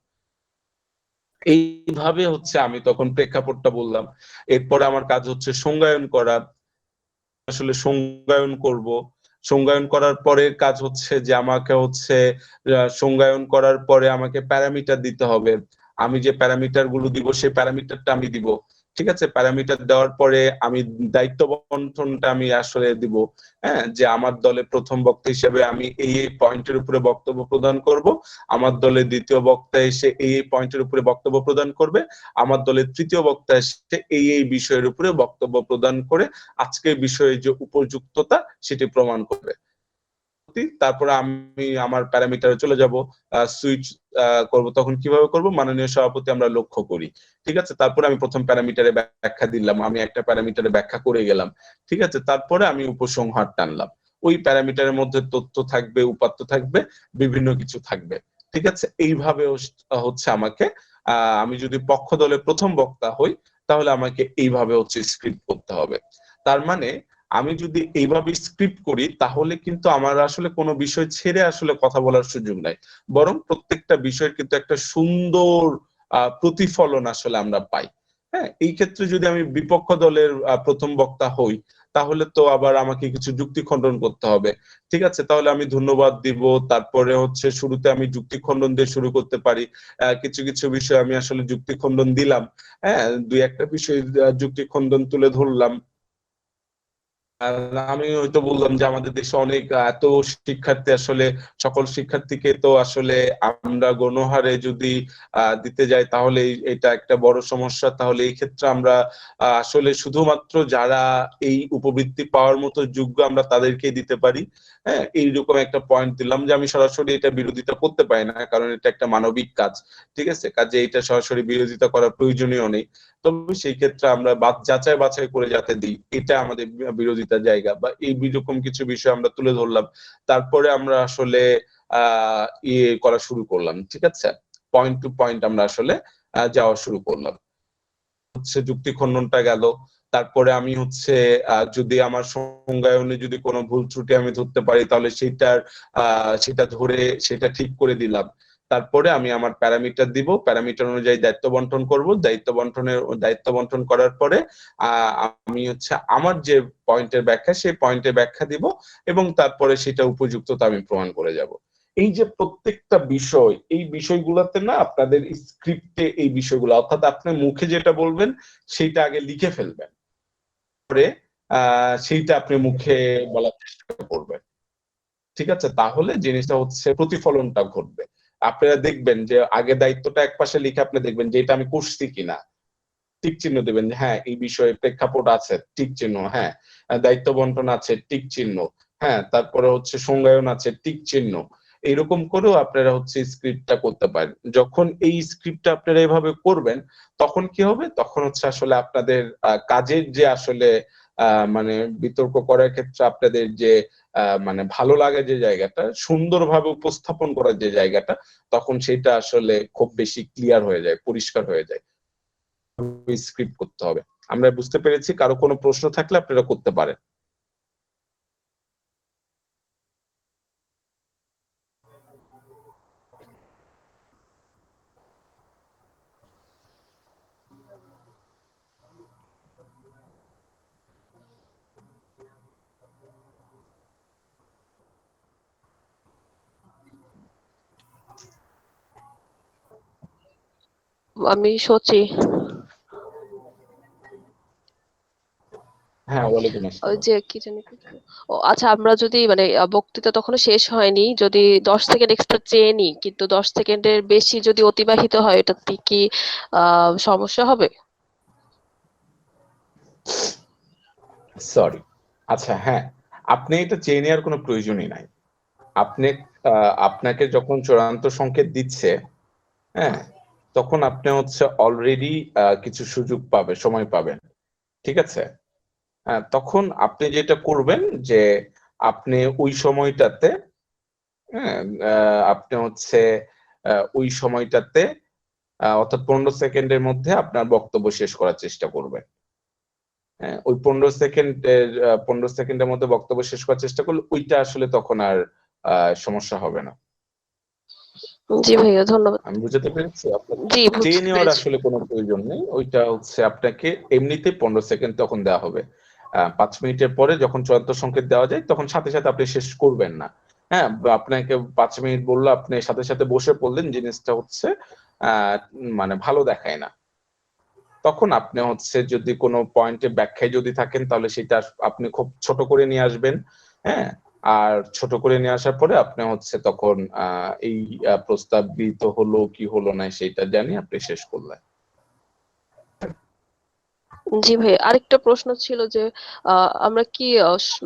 এইভাবে হচ্ছে আমি তখন প্রেক্ষাপটটা বললাম। এরপরে আমার কাজ হচ্ছে সংজ্ঞায়ন করা, আসলে সংজ্ঞায়ন করব। সংজ্ঞায়ন করার পরে কাজ হচ্ছে যে আমাকে হচ্ছে সংজ্ঞায়ন করার পরে আমাকে প্যারামিটার দিতে হবে। আমি যে প্যারামিটার গুলো দিব সেই প্যারামিটারটা আমি দিব, ঠিক আছে? প্যারামিটার দেওয়ার পরে আমি দায়িত্ব বন্টনটা আমি আসলে দিব, হ্যাঁ, যে আমার দলে প্রথম বক্তা হিসেবে আমি এই পয়েন্টের উপরে বক্তব্য প্রদান করব, আমার দলে দ্বিতীয় বক্তা এসে এই পয়েন্টের উপরে বক্তব্য প্রদান করবে, আমার দলের তৃতীয় বক্তা এসে এই বিষয়ের উপরে বক্তব্য প্রদান করে আজকের বিষয়ে যে উপযুক্ততা সেটি প্রমাণ করবে। তারপরে আমি আমার প্যারামিটারে চলে যাব, সুইচ করব। তখন কিভাবে করব? মাননীয় সভাপতি, আমরা লক্ষ্য করি, ঠিক আছে? তারপরে আমি প্রথম প্যারামিটারে ব্যাখ্যা দিলাম, আমি একটা প্যারামিটারে ব্যাখ্যা করে গেলাম, ঠিক আছে? তারপরে আমি উপসংহার টানলাম। ওই প্যারামিটারের মধ্যে তথ্য থাকবে, উপাত্ত থাকবে, বিভিন্ন কিছু থাকবে, ঠিক আছে? এইভাবে হচ্ছে আমাকে আমি যদি পক্ষ দলের প্রথম বক্তা হই, তাহলে আমাকে এইভাবে হচ্ছে স্ক্রিপ্ট করতে হবে। তার মানে আমি যদি এইভাবে স্ক্রিপ্ট করি, তাহলে কিন্তু আমার আসলে কোনো বিষয় ছেড়ে আসলে কথা বলার সুযোগ নাই, বরং প্রত্যেকটা বিষয়ের কিন্তু একটা সুন্দর প্রতিফলন আসলে আমরা পাই। হ্যাঁ, এই ক্ষেত্রে যদি আমি বিপক্ষ দলের প্রথম বক্তা হই, তাহলে তো আবার আমাকে কিছু যুক্তি খণ্ডন করতে হবে। ঠিক আছে, তাহলে আমি ধন্যবাদ দিব, তারপরে হচ্ছে শুরুতে আমি যুক্তি খণ্ডন দিয়ে শুরু করতে পারি। কিছু কিছু বিষয় আমি আসলে যুক্তি খণ্ডন দিলাম, হ্যাঁ, দুই একটা বিষয় যুক্তি খণ্ডন তুলে ধরলাম। আর আমি হয়তো বললাম যে আমাদের দেশে অনেক এত শিক্ষার্থী, আসলে সকল শিক্ষার্থীকে তো আসলে আমরা গণহারে যদি দিতে যাই তাহলে এটা একটা বড় সমস্যা। তাহলে এই ক্ষেত্রে আমরা আসলে শুধুমাত্র যারা এই উপবৃত্তি পাওয়ার মতো যোগ্য আমরা তাদেরকেই দিতে পারি। হ্যাঁ, এইরকম একটা পয়েন্ট দিলাম যে আমি সরাসরি এটা বিরোধিতা করতে পারি না, কারণ এটা একটা মানবিক কাজ। ঠিক আছে, কাজে এটা সরাসরি বিরোধিতা করার প্রয়োজনীয় নেই। তবে সেই ক্ষেত্রে আমরা যাচাই বাছাই করে যাতে দিই, এটা আমাদের বিরোধিতার জায়গা। বা এই রকম কিছু বিষয় আমরা তুলে ধরলাম, তারপরে আমরা আসলে ইয়ে করা শুরু করলাম। ঠিক আছে, পয়েন্ট টু পয়েন্ট আমরা আসলে যাওয়া শুরু করলাম। হচ্ছে যুক্তি খণ্ডনটা গেল, তারপরে আমি হচ্ছে যদি আমার সংজ্ঞায়নে যদি কোনো ভুল ত্রুটি আমি ধরতে পারি তাহলে সেটা ধরে সেটা ঠিক করে দিলাম। তারপরে আমি আমার প্যারামিটার দিব, প্যারামিটার অনুযায়ী দায়িত্ব বন্টন করব, দায়িত্ব বন্টন করার পরে আমি হচ্ছে আমার যে পয়েন্টের ব্যাখ্যা সেই পয়েন্টের ব্যাখ্যা দিব, এবং তারপরে সেটা উপযুক্ততা আমি প্রমাণ করে যাব। এই যে প্রত্যেকটা বিষয়, এই বিষয়গুলোতে না আপনাদের স্ক্রিপ্টে এই বিষয়গুলো, অর্থাৎ আপনি মুখে যেটা বলবেন সেইটা আগে লিখে ফেলবেন, পরে সেইটা আপনি মুখে বলার চেষ্টা করবেন। ঠিক আছে, তাহলে জিনিসটা হচ্ছে প্রতিফলনটা ঘটবে। আপনারা দেখবেন যে আগে দায়িত্বটা একপাশে লিখে আপনি দেখবেন যে এটা আমি করছি কিনা, টিক চিহ্ন দেবেন যে হ্যাঁ এই বিষয়ে প্রেক্ষাপট আছে, টিক চিহ্ন, হ্যাঁ দায়িত্ব বন্টন আছে, টিক চিহ্ন, হ্যাঁ তারপরে হচ্ছে সংজ্ঞায়ন আছে, টিক চিহ্ন। এইরকম করেও আপনারা হচ্ছে স্ক্রিপ্টটা করতে পারেন। যখন এই স্ক্রিপ্টটা আপনারা এভাবে করবেন তখন কি হবে, তখন হচ্ছে আসলে আপনাদের কাজের যে আসলে মানে বিতর্ক করার ক্ষেত্রে আপনাদের যে মানে ভালো লাগে যে জায়গাটা, সুন্দরভাবে উপস্থাপন করার যে জায়গাটা, তখন সেটা আসলে খুব বেশি ক্লিয়ার হয়ে যায়, পরিষ্কার হয়ে যায়। স্ক্রিপ্ট করতে হবে। আমরা বুঝতে পেরেছি, কারো কোনো প্রশ্ন থাকলে আপনারা করতে পারেন। আমি সচি। হ্যাঁ, ওয়ালাইকুম ওই আসসালাম। যে কি জানি ও আচ্ছা, আমরা যদি মানে বক্তৃতা তখনও শেষ হয়নি, যদি 10 সেকেন্ড এক্সট্রা চেয়ে নিই, কিন্তু 10 সেকেন্ডের বেশি যদি অতিবাহিত হয় এটাতে কি সমস্যা হবে? সরি। আচ্ছা, হ্যাঁ, আপনি এটা চেয়ে নেওয়ার কোনো প্রয়োজনই নাই। আপনি আপনাকে যখন চূড়ান্ত সংকেত দিচ্ছে, হ্যাঁ, তখন আপনি হচ্ছে অলরেডি কিছু সুযোগ সময় পাবেন। ঠিক আছে, তখন আপনি যেটা করবেন যে আপনি ওই সময়টাতে, হ্যাঁ, আপনি হচ্ছে ওই সময়টাতে অর্থাৎ 15 সেকেন্ডের মধ্যে আপনার বক্তব্য শেষ করার চেষ্টা করবেন। হ্যাঁ, ওই 15 সেকেন্ডের মধ্যে বক্তব্য শেষ করার চেষ্টা করলে ওইটা আসলে তখন আর সমস্যা হবে না। জি ভাইয়া, ধন্যবাদ। আমি বুঝাতে পেরেছি? আপনার জি, চেয়ে বুঝতে নেওয়ার পেরেছি। আসলে কোনো প্রয়োজন নেই। ওইটা হচ্ছে আপনাকে এমনিতেই 15 সেকেন্ড তখন দেওয়া হবে। 5 মিনিটের পরে যখন চূড়ান্ত সংকেত দেওয়া যায় তখন সাথে সাথে আপনি শেষ করবেন না। হ্যাঁ, আপনাকে 5 মিনিট বললো, আপনি সাথে সাথে বসে পড়লেন, জিনিসটা হচ্ছে মানে ভালো দেখায় না। তখন আপনি হচ্ছে যদি কোনো পয়েন্টে ব্যাখ্যায় যদি থাকেন তাহলে সেটা আপনি খুব ছোট করে নিয়ে আসবেন। হ্যাঁ, আর ছোট করে নিয়ে আসার পরে আপনি হচ্ছে তখন এই প্রস্তাবিত হলো কি হলো না সেটা জানি আপনি শেষ করলেন। জি ভাই, আরেকটা প্রশ্ন ছিল যে আমরা কি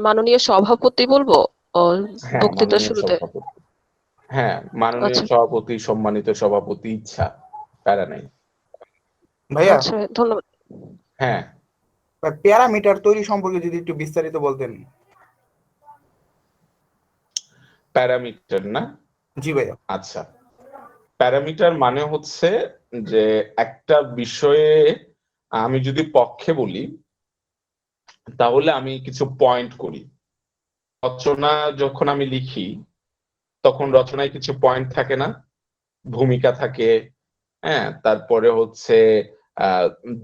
মাননীয় সভাপতি বলবো হ্যাঁ, বক্তৃতার মাননীয় শুরুতে? সভাপতি। হ্যাঁ, মাননীয় আচ্ছা সভাপতি, সম্মানিত সভাপতি, ইচ্ছা, প্যারা নাই। ভাইয়া, আচ্ছা, ধন্যবাদ। হ্যাঁ, প্যারামিটার তৈরি সম্পর্কে যদি একটু বিস্তারিত বলতেন। প্যারামিটার না? জি ভাইয়া। আচ্ছা, প্যারামিটার মানে হচ্ছে যে একটা বিষয়ে আমি যদি পক্ষে বলি তাহলে আমি কিছু পয়েন্ট করি। রচনা যখন আমি লিখি তখন রচনায় কিছু পয়েন্ট থাকে না, ভূমিকা থাকে, হ্যাঁ, তারপরে হচ্ছে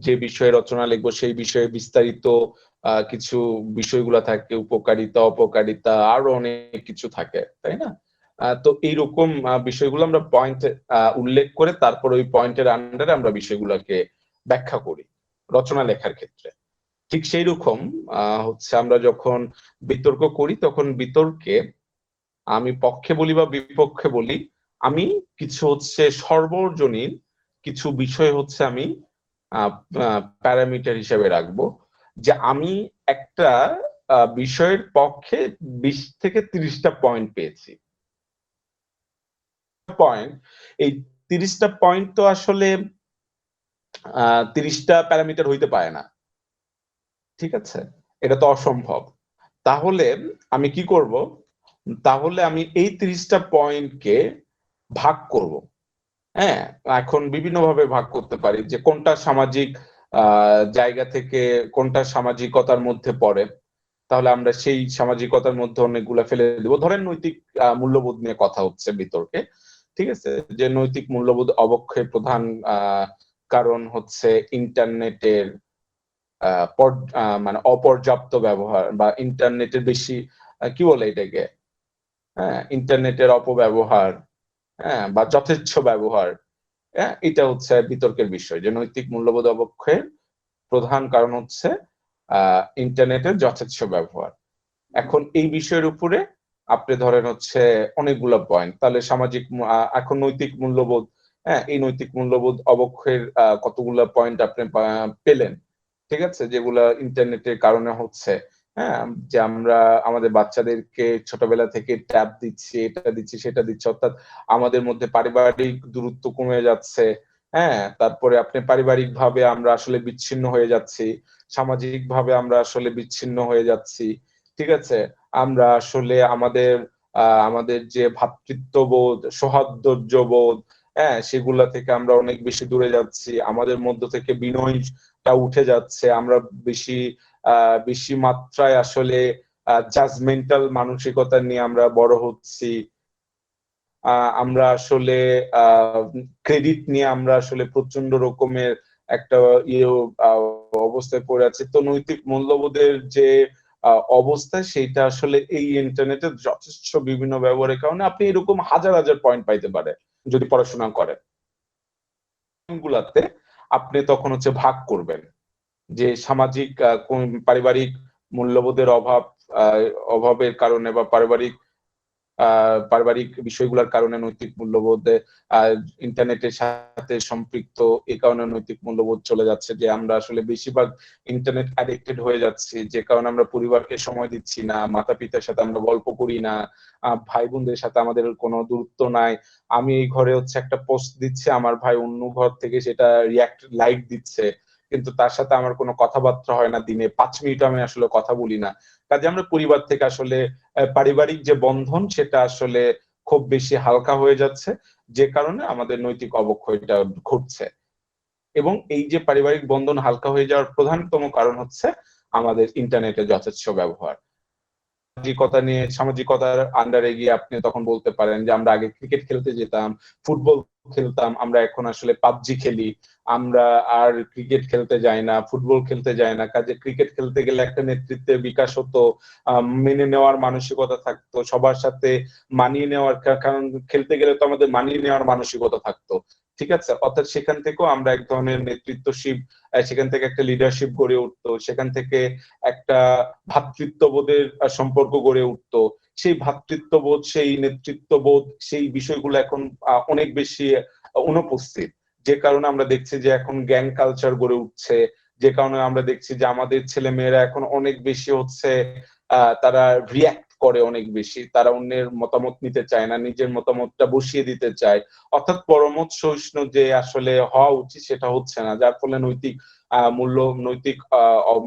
যে বিষয়ে রচনা লিখবো সেই বিষয়ে বিস্তারিত কিছু বিষয়গুলো থাকে, উপকারিতা অপকারিতা আরো অনেক কিছু থাকে, তাই না? তো এইরকম বিষয়গুলো আমরা পয়েন্ট উল্লেখ করে তারপর ওই পয়েন্টের আন্ডারে আমরা বিষয়গুলোকে ব্যাখ্যা করি রচনা লেখার ক্ষেত্রে। ঠিক সেই রকম হচ্ছে আমরা যখন বিতর্ক করি তখন বিতর্কে আমি পক্ষে বলি বা বিপক্ষে বলি, আমি কিছু হচ্ছে সর্বজনীন কিছু বিষয় হচ্ছে আমি প্যারামিটার হিসেবে রাখবো, যে আমি একটা বিষয়ের পক্ষে 20 থেকে 30টা পয়েন্ট পেয়েছি। পয়েন্ট, এই 30টা পয়েন্ট তো আসলে 30টা প্যারামিটার হইতে পারে না, ঠিক আছে? এটা তো অসম্ভব। তাহলে আমি কি করব? তাহলে আমি এই 30টা পয়েন্টকে ভাগ করব। হ্যাঁ, এখন বিভিন্ন ভাবে ভাগ করতে পারি, যে কোনটা সামাজিক জায়গা থেকে কোনটা সামাজিকতার মধ্যে পড়ে, তাহলে আমরা সেই সামাজিকতার মধ্যে অনেকগুলা ফেলে দেব। ধরেন নৈতিক মূল্যবোধ নিয়ে কথা হচ্ছে বিতর্কে, ঠিক আছে? যে নৈতিক মূল্যবোধ অবক্ষয়ের প্রধান কারণ হচ্ছে ইন্টারনেটের মানে অপর্যাপ্ত ব্যবহার বা ইন্টারনেটের বেশি কি বলে এটাকে, হ্যাঁ, ইন্টারনেটের অপব্যবহার, হ্যাঁ, বা যথেচ্ছ ব্যবহার। হ্যাঁ, এটা হচ্ছে বিতর্কের বিষয়, যে নৈতিক মূল্যবোধ অবক্ষয়ের প্রধান কারণ হচ্ছে ইন্টারনেটের যথেচ্ছ ব্যবহার। এখন এই বিষয়ের উপরে আপনি ধরেন হচ্ছে অনেকগুলো পয়েন্ট, তাহলে সামাজিক এখন নৈতিক মূল্যবোধ, হ্যাঁ, এই নৈতিক মূল্যবোধ অবক্ষয়ের কতগুলো পয়েন্ট আপনি পেলেন, ঠিক আছে? যেগুলা ইন্টারনেটের কারণে হচ্ছে, হ্যাঁ, যে আমরা আমাদের বাচ্চাদেরকে ছোটবেলা থেকে ট্যাব দিচ্ছি, এটা দিচ্ছি সেটা দিচ্ছি, অর্থাৎ আমাদের মধ্যে পারিবারিক দূরত্ব কমে যাচ্ছে। হ্যাঁ, তারপরে আপনি পারিবারিক ভাবে আমরা আসলে বিচ্ছিন্ন হয়ে যাচ্ছি, সামাজিক ভাবে আমরা আসলে বিচ্ছিন্ন হয়ে যাচ্ছি, ঠিক আছে? আমরা আসলে আমাদের যে ভ্রাতৃত্ববোধ, সৌহার্দ্যবোধ, হ্যাঁ, সেগুলা থেকে আমরা অনেক বেশি দূরে যাচ্ছি, আমাদের মধ্য থেকে বিনয়টা উঠে যাচ্ছে, আমরা বেশি মাত্রায় আসলে জাজমেন্টাল মানসিকতা নিয়ে আমরা বড় হচ্ছি, আমরা আসলে ক্রেডিট নিয়ে আমরা আসলে প্রচন্ড রকমের একটা অবস্থায় পড়ে আছি। তো নৈতিক মূল্যবোধের যে অবস্থা, সেইটা আসলে এই ইন্টারনেটের যথেষ্ট বিভিন্ন ব্যবহারের কারণে আপনি এরকম হাজার হাজার পয়েন্ট পাইতে পারে যদি পড়াশোনা করেন। গুলাতে আপনি তখন হচ্ছে ভাগ করবেন, যে সামাজিক পারিবারিক মূল্যবোধের অভাবের কারণে বা পারিবারিক বিষয়গুলোর কারণে নৈতিক মূল্যবোধে ইন্টারনেটের সাথে সম্পৃক্ত, এই কারণে নৈতিক মূল্যবোধ চলে যাচ্ছে, যে আমরা আসলে বেশিরভাগ ইন্টারনেট অ্যাডিক্টেড হয়ে যাচ্ছি, যে কারণে আমরা পরিবারকে সময় দিচ্ছি না, মাতা পিতার সাথে আমরা গল্প করি না, ভাই বোনদের সাথে আমাদের কোনো দূরত্ব নাই। আমি এই ঘরে হচ্ছে একটা পোস্ট দিচ্ছে, আমার ভাই অন্য ঘর থেকে সেটা লাইক দিচ্ছে, কিন্তু তার সাথে আমার কোনো কথাবার্তা হয় না, দিনে 5 মিনিট আমি আসলে কথা বলি না। কাজে আমরা পরিবার থেকে আসলে পারিবারিক যে বন্ধন সেটা আসলে খুব বেশি হালকা হয়ে যাচ্ছে, যে কারণে আমাদের নৈতিক অবক্ষয়টা ঘটছে। এবং এই যে পারিবারিক বন্ধন হালকা হয়ে যাওয়ার প্রধানতম কারণ হচ্ছে আমাদের ইন্টারনেটের যথেচ্ছ ব্যবহার। সামাজিকতার আন্ডারে গিয়ে আপনি তখন বলতে পারেন যে আমরা আগে ক্রিকেট খেলতে যেতাম, ফুটবল খেলতাম, আমরা এখন আসলে পাবজি খেলি, আমরা আর ক্রিকেট খেলতে যাই না, ফুটবল খেলতে যাই না। কাজে ক্রিকেট খেলতে গেলে একটা নেতৃত্বের বিকাশ হতো, মেনে নেওয়ার মানসিকতা থাকতো, সবার সাথে মানিয়ে নেওয়ার, কারণ খেলতে গেলে তো আমাদের মানিয়ে নেওয়ার মানসিকতা থাকতো, ঠিক আছে? অর্থাৎ সেখান থেকেও আমরা এক ধরনের নেতৃত্বশীল, সেখান থেকে একটা লিডারশিপ গড়ে উঠতো, সেখান থেকে একটা ভ্রাতৃত্ববোধের সম্পর্ক গড়ে উঠতো। সেই ভ্রাতৃত্ববোধ, সেই নেতৃত্ববোধ, সেই বিষয়গুলো এখন অনেক বেশি অনুপস্থিত, যে কারণে আমরা দেখছি যে এখন গ্যাং কালচার গড়ে উঠছে, যে কারণে আমরা দেখছি যে আমাদের ছেলে মেয়েরা এখন অনেক বেশি হচ্ছে তারা রিয়াক্ট করে অনেক বেশি, তারা অন্যের মতামত নিতে চায় না, নিজের মতামতটা বসিয়ে দিতে চায়, অর্থাৎ পরমত সহিষ্ণু যে আসলে হওয়া উচিত সেটা হচ্ছে না, যার ফলে নৈতিক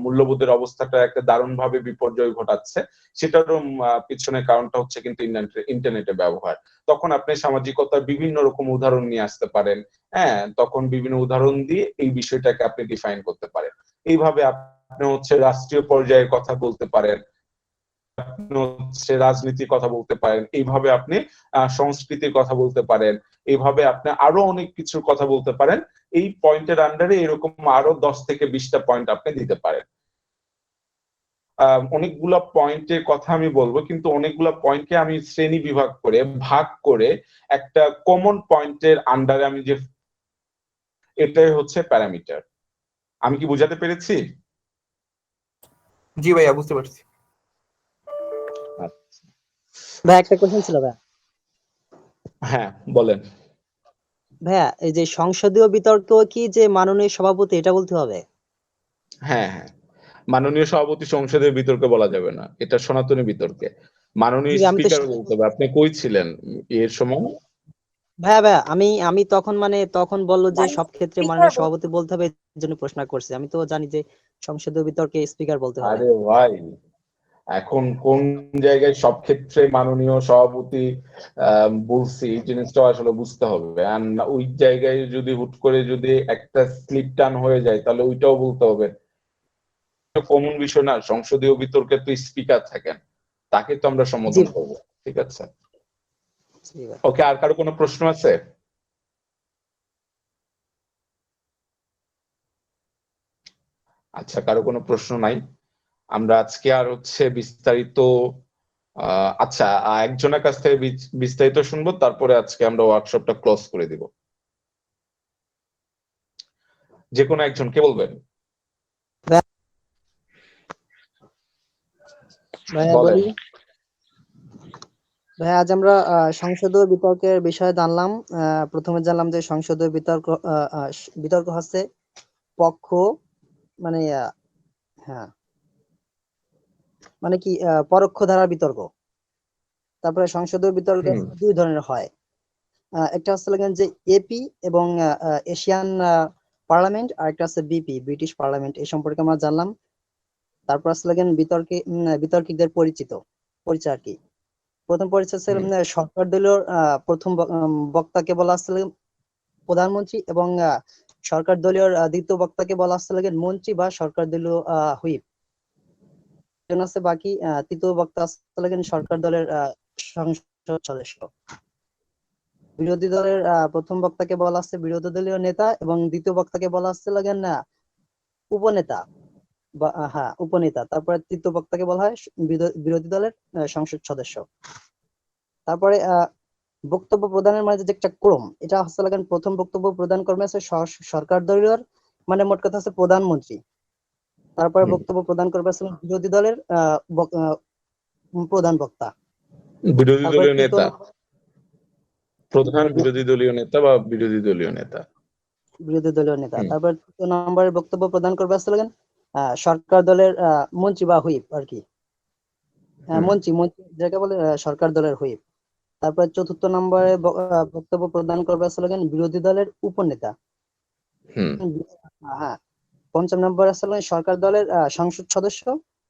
মূল্যবোধের অবস্থাটা একটা দারুণ ভাবে বিপর্যয় ঘটাচ্ছে। সেটারও পিছনে কারণটা হচ্ছে কিন্তু ইন্টারনেটের ব্যবহার। তখন আপনি সামাজিকতার বিভিন্ন রকম উদাহরণ নিয়ে আসতে পারেন, হ্যাঁ, তখন বিভিন্ন উদাহরণ দিয়ে এই বিষয়টাকে আপনি ডিফাইন করতে পারেন। এইভাবে আপনি হচ্ছে রাষ্ট্রীয় পর্যায়ের কথা বলতে পারেন, আপনি হচ্ছে রাজনীতির কথা বলতে পারেন, এইভাবে আপনি সংস্কৃতির কথা বলতে পারেন, এইভাবে আপনি আরো অনেক কিছুর কথা বলতে পারেন। এই পয়েন্টের আন্ডারে এরকম আরো 10 থেকে 20টা পয়েন্ট আপনি দিতে পারেন। অনেকগুলা পয়েন্টের কথা আমি বলবো, কিন্তু অনেকগুলা পয়েন্টকে আমি শ্রেণী বিভাগ করে ভাগ করে একটা কমন পয়েন্টের আন্ডারে আমি যে, এটাই হচ্ছে প্যারামিটার। আমি কি বুঝাতে পেরেছি? জি ভাইয়া, বুঝতে পারছি। ভাই একটা কোশ্চেন ছিল ভাই। হ্যাঁ বলেন। ভাইয়া এই যে সংসদীয় বিতর্ক কি যে মাননীয় সভাপতি এটা বলতে হবে? হ্যাঁ হ্যাঁ, মাননীয় সভাপতি সংসদের বিতর্কে বলা যাবে না, এটা সনাতনী বিতর্কে মাননীয় জি, আমি তো স্পিকার বলতে হবে। আপনি কই ছিলেন এর সময়? ভাইয়া আমি তখন তখন বললো যে সব ক্ষেত্রে মাননীয় সভাপতি বলতে হবে, এর জন্য প্রশ্ন করছি। আমি তো জানি যে সংসদীয় বিতর্কে স্পিকার বলতে হবে। আরে ভাই, এখন কোন জায়গায় সব ক্ষেত্রে মাননীয় সভাপতি বলছি, এই জিনিসটা আসলে বুঝতে হবে। আর ওই জায়গায় যদি হুট করে যদি একটা স্লিপ টার্ন হয়ে যায়, তাহলে ওইটাও বলতে হবে। কমন বিষয় না, সংসদীয় বিতর্কে তো স্পিকার থাকেন, তাকে তো আমরা জি সম্বোধন করবো। ঠিক আছে, জি ভাই। ওকে। আর কারো কোনো প্রশ্ন আছে? আচ্ছা, কারো কোনো প্রশ্ন নাই। আমরা আজকে আর হচ্ছে বিস্তারিত আচ্ছা, একজনের কাছ থেকে বিস্তারিত শুনবো, তারপরে আজকে আমরা ওয়ার্কশপটা ক্লোজ করে দিব। যে কোনো একজন, কে বলবেন? ভাইয়া বলেন। বলি। ভাই আজ আমরা সংসদীয় বিতর্কের বিষয়ে জানলাম। প্রথমে জানলাম যে সংসদীয় বিতর্ক হচ্ছে পক্ষ মানে হ্যাঁ মানে কি পরোক্ষ ধারার বিতর্ক। তারপরে সংসদীয় বিতর্ক দুই ধরনের হয়। একটা হচ্ছে লাগেন যে এপি এবং এশিয়ান পার্লামেন্ট, আর একটা হচ্ছে বিপি, ব্রিটিশ পার্লামেন্ট। এই সম্পর্কে আমরা জানলাম। তারপর হচ্ছে লাগেন বিতর্কিকদের পরিচয় আর কি। প্রথম পরিচয় হচ্ছে সরকার দলীয় প্রথম বক্তাকে বলা হচ্ছে প্রধানমন্ত্রী, এবং সরকার দলীয় দ্বিতীয় বক্তাকে বলা হচ্ছে লাগেন মন্ত্রী বা সরকার দলীয় হুইপ। আছে বাকি তৃতীয় বক্তা হচ্ছে লাগেন সরকার দলের সংসদ সদস্য। বিরোধী দলের প্রথম বক্তাকে বলা হচ্ছে বিরোধী দলীয় নেতা, এবং দ্বিতীয় বক্তাকে বলা হচ্ছে লাগেন উপনেতা বা উপনেতা। তারপরে তৃতীয় বক্তাকে বলা হয় বিরোধী দলের সংসদ সদস্য। তারপরে বক্তব্য প্রদানের মাঝে যে একটা ক্রম, এটা হচ্ছে লাগেন প্রথম বক্তব্য প্রদান করবে হচ্ছে সরকার দলীয় মানে মোট কথা হচ্ছে প্রধানমন্ত্রী। তারপরে বক্তব্য প্রদান করবে হচ্ছে বিরোধী দলের প্রধান বক্তা, বিরোধী তারপরে দলীয় নেতা, প্রধান বিরোধী দলীয় নেতা বা বিরোধী দলীয় নেতা। তারপর তৃতীয় নম্বরের বক্তব্য প্রদান করবে হচ্ছে লাগেন সরকার দলের মন্ত্রী বা হুইপ আর কি। মন্ত্রী যাকে বলে সরকার দলের হুইপ। তারপর চতুর্থ নম্বরে বক্তব্য প্রদান করবে হচ্ছে লাগেন বিরোধী দলের উপনেতা। হ্যাঁ, পঞ্চম নম্বর আসলে সরকার দলের সংসদ সদস্য,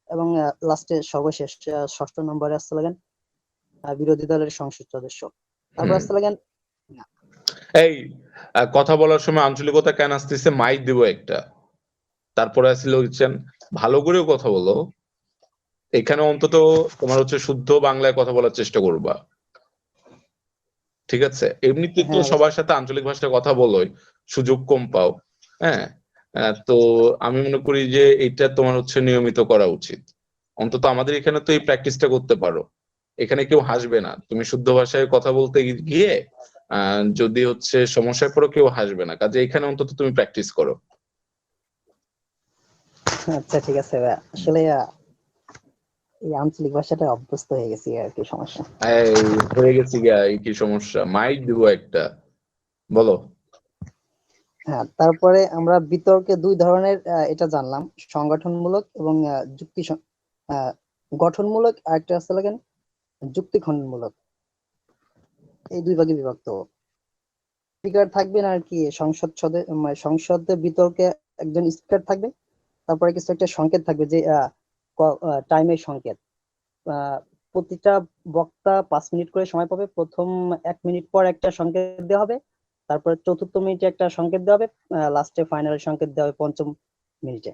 এবং লাস্টে সর্বশেষ ষষ্ঠ নম্বরে আসতে লাগেন বিরোধী দলের সংসদ সদস্য। তারপর আসতে লাগেন এই কথা বলার সময় আঞ্চলিকতা কেন আসতেছে? মাইক দিব একটা, তারপরে আসলে হচ্ছেন ভালো করেও কথা বলো। এখানে অন্তত তোমার হচ্ছে শুদ্ধ বাংলায় কথা বলার চেষ্টা করবা, ঠিক আছে? এমনিতে তো সবার সাথে আঞ্চলিক ভাষায় কথা বলোই, সুযোগ কম পাও। হ্যাঁ, তো আমি মনে করি যে এটা তোমার হচ্ছে নিয়মিত করা উচিত। অন্তত আমাদের এখানে তো এই প্র্যাকটিসটা করতে পারো। এখানে কেউ হাসবে না, তুমি শুদ্ধ ভাষায় কথা বলতে গিয়ে যদি হচ্ছে সমস্যায় পড়ো, কেউ হাসবে না। কাজে এখানে অন্তত তুমি প্র্যাকটিস করো। আচ্ছা ঠিক আছে ভাই, আসলে এই আঞ্চলিক ভাষাটা অভ্যস্ত হয়ে গেছি আর কি, সমস্যা এই হয়ে গেছি গা, এই কি সমস্যা? মাইক দিব একটা, বলো। হ্যাঁ, তারপরে আমরা বিতর্কে দুই ধরনের এটা জানলাম, সংগঠনমূলক এবং গঠনমূলক, আর একটা আছে লাগেন যুক্তি খণ্ডনমূলক। এই দুই ভাগে বিভক্ত। স্পিকার থাকবেন আর কি, সংসদে বিতর্কে একজন স্পিকার থাকবে। তারপরে কিছু একটা সংকেত থাকবে যে টাইমের সংকেত। প্রতিটা বক্তা 5 মিনিট করে সময় পাবে। প্রথম 1 মিনিট পর একটা সংকেত দেওয়া হবে, তারপরে চতুর্থ মিনিটে একটা সংকেত দেওয়া হবে, লাস্টে ফাইনাল সংকেত দেওয়া হবে পঞ্চম মিনিটে।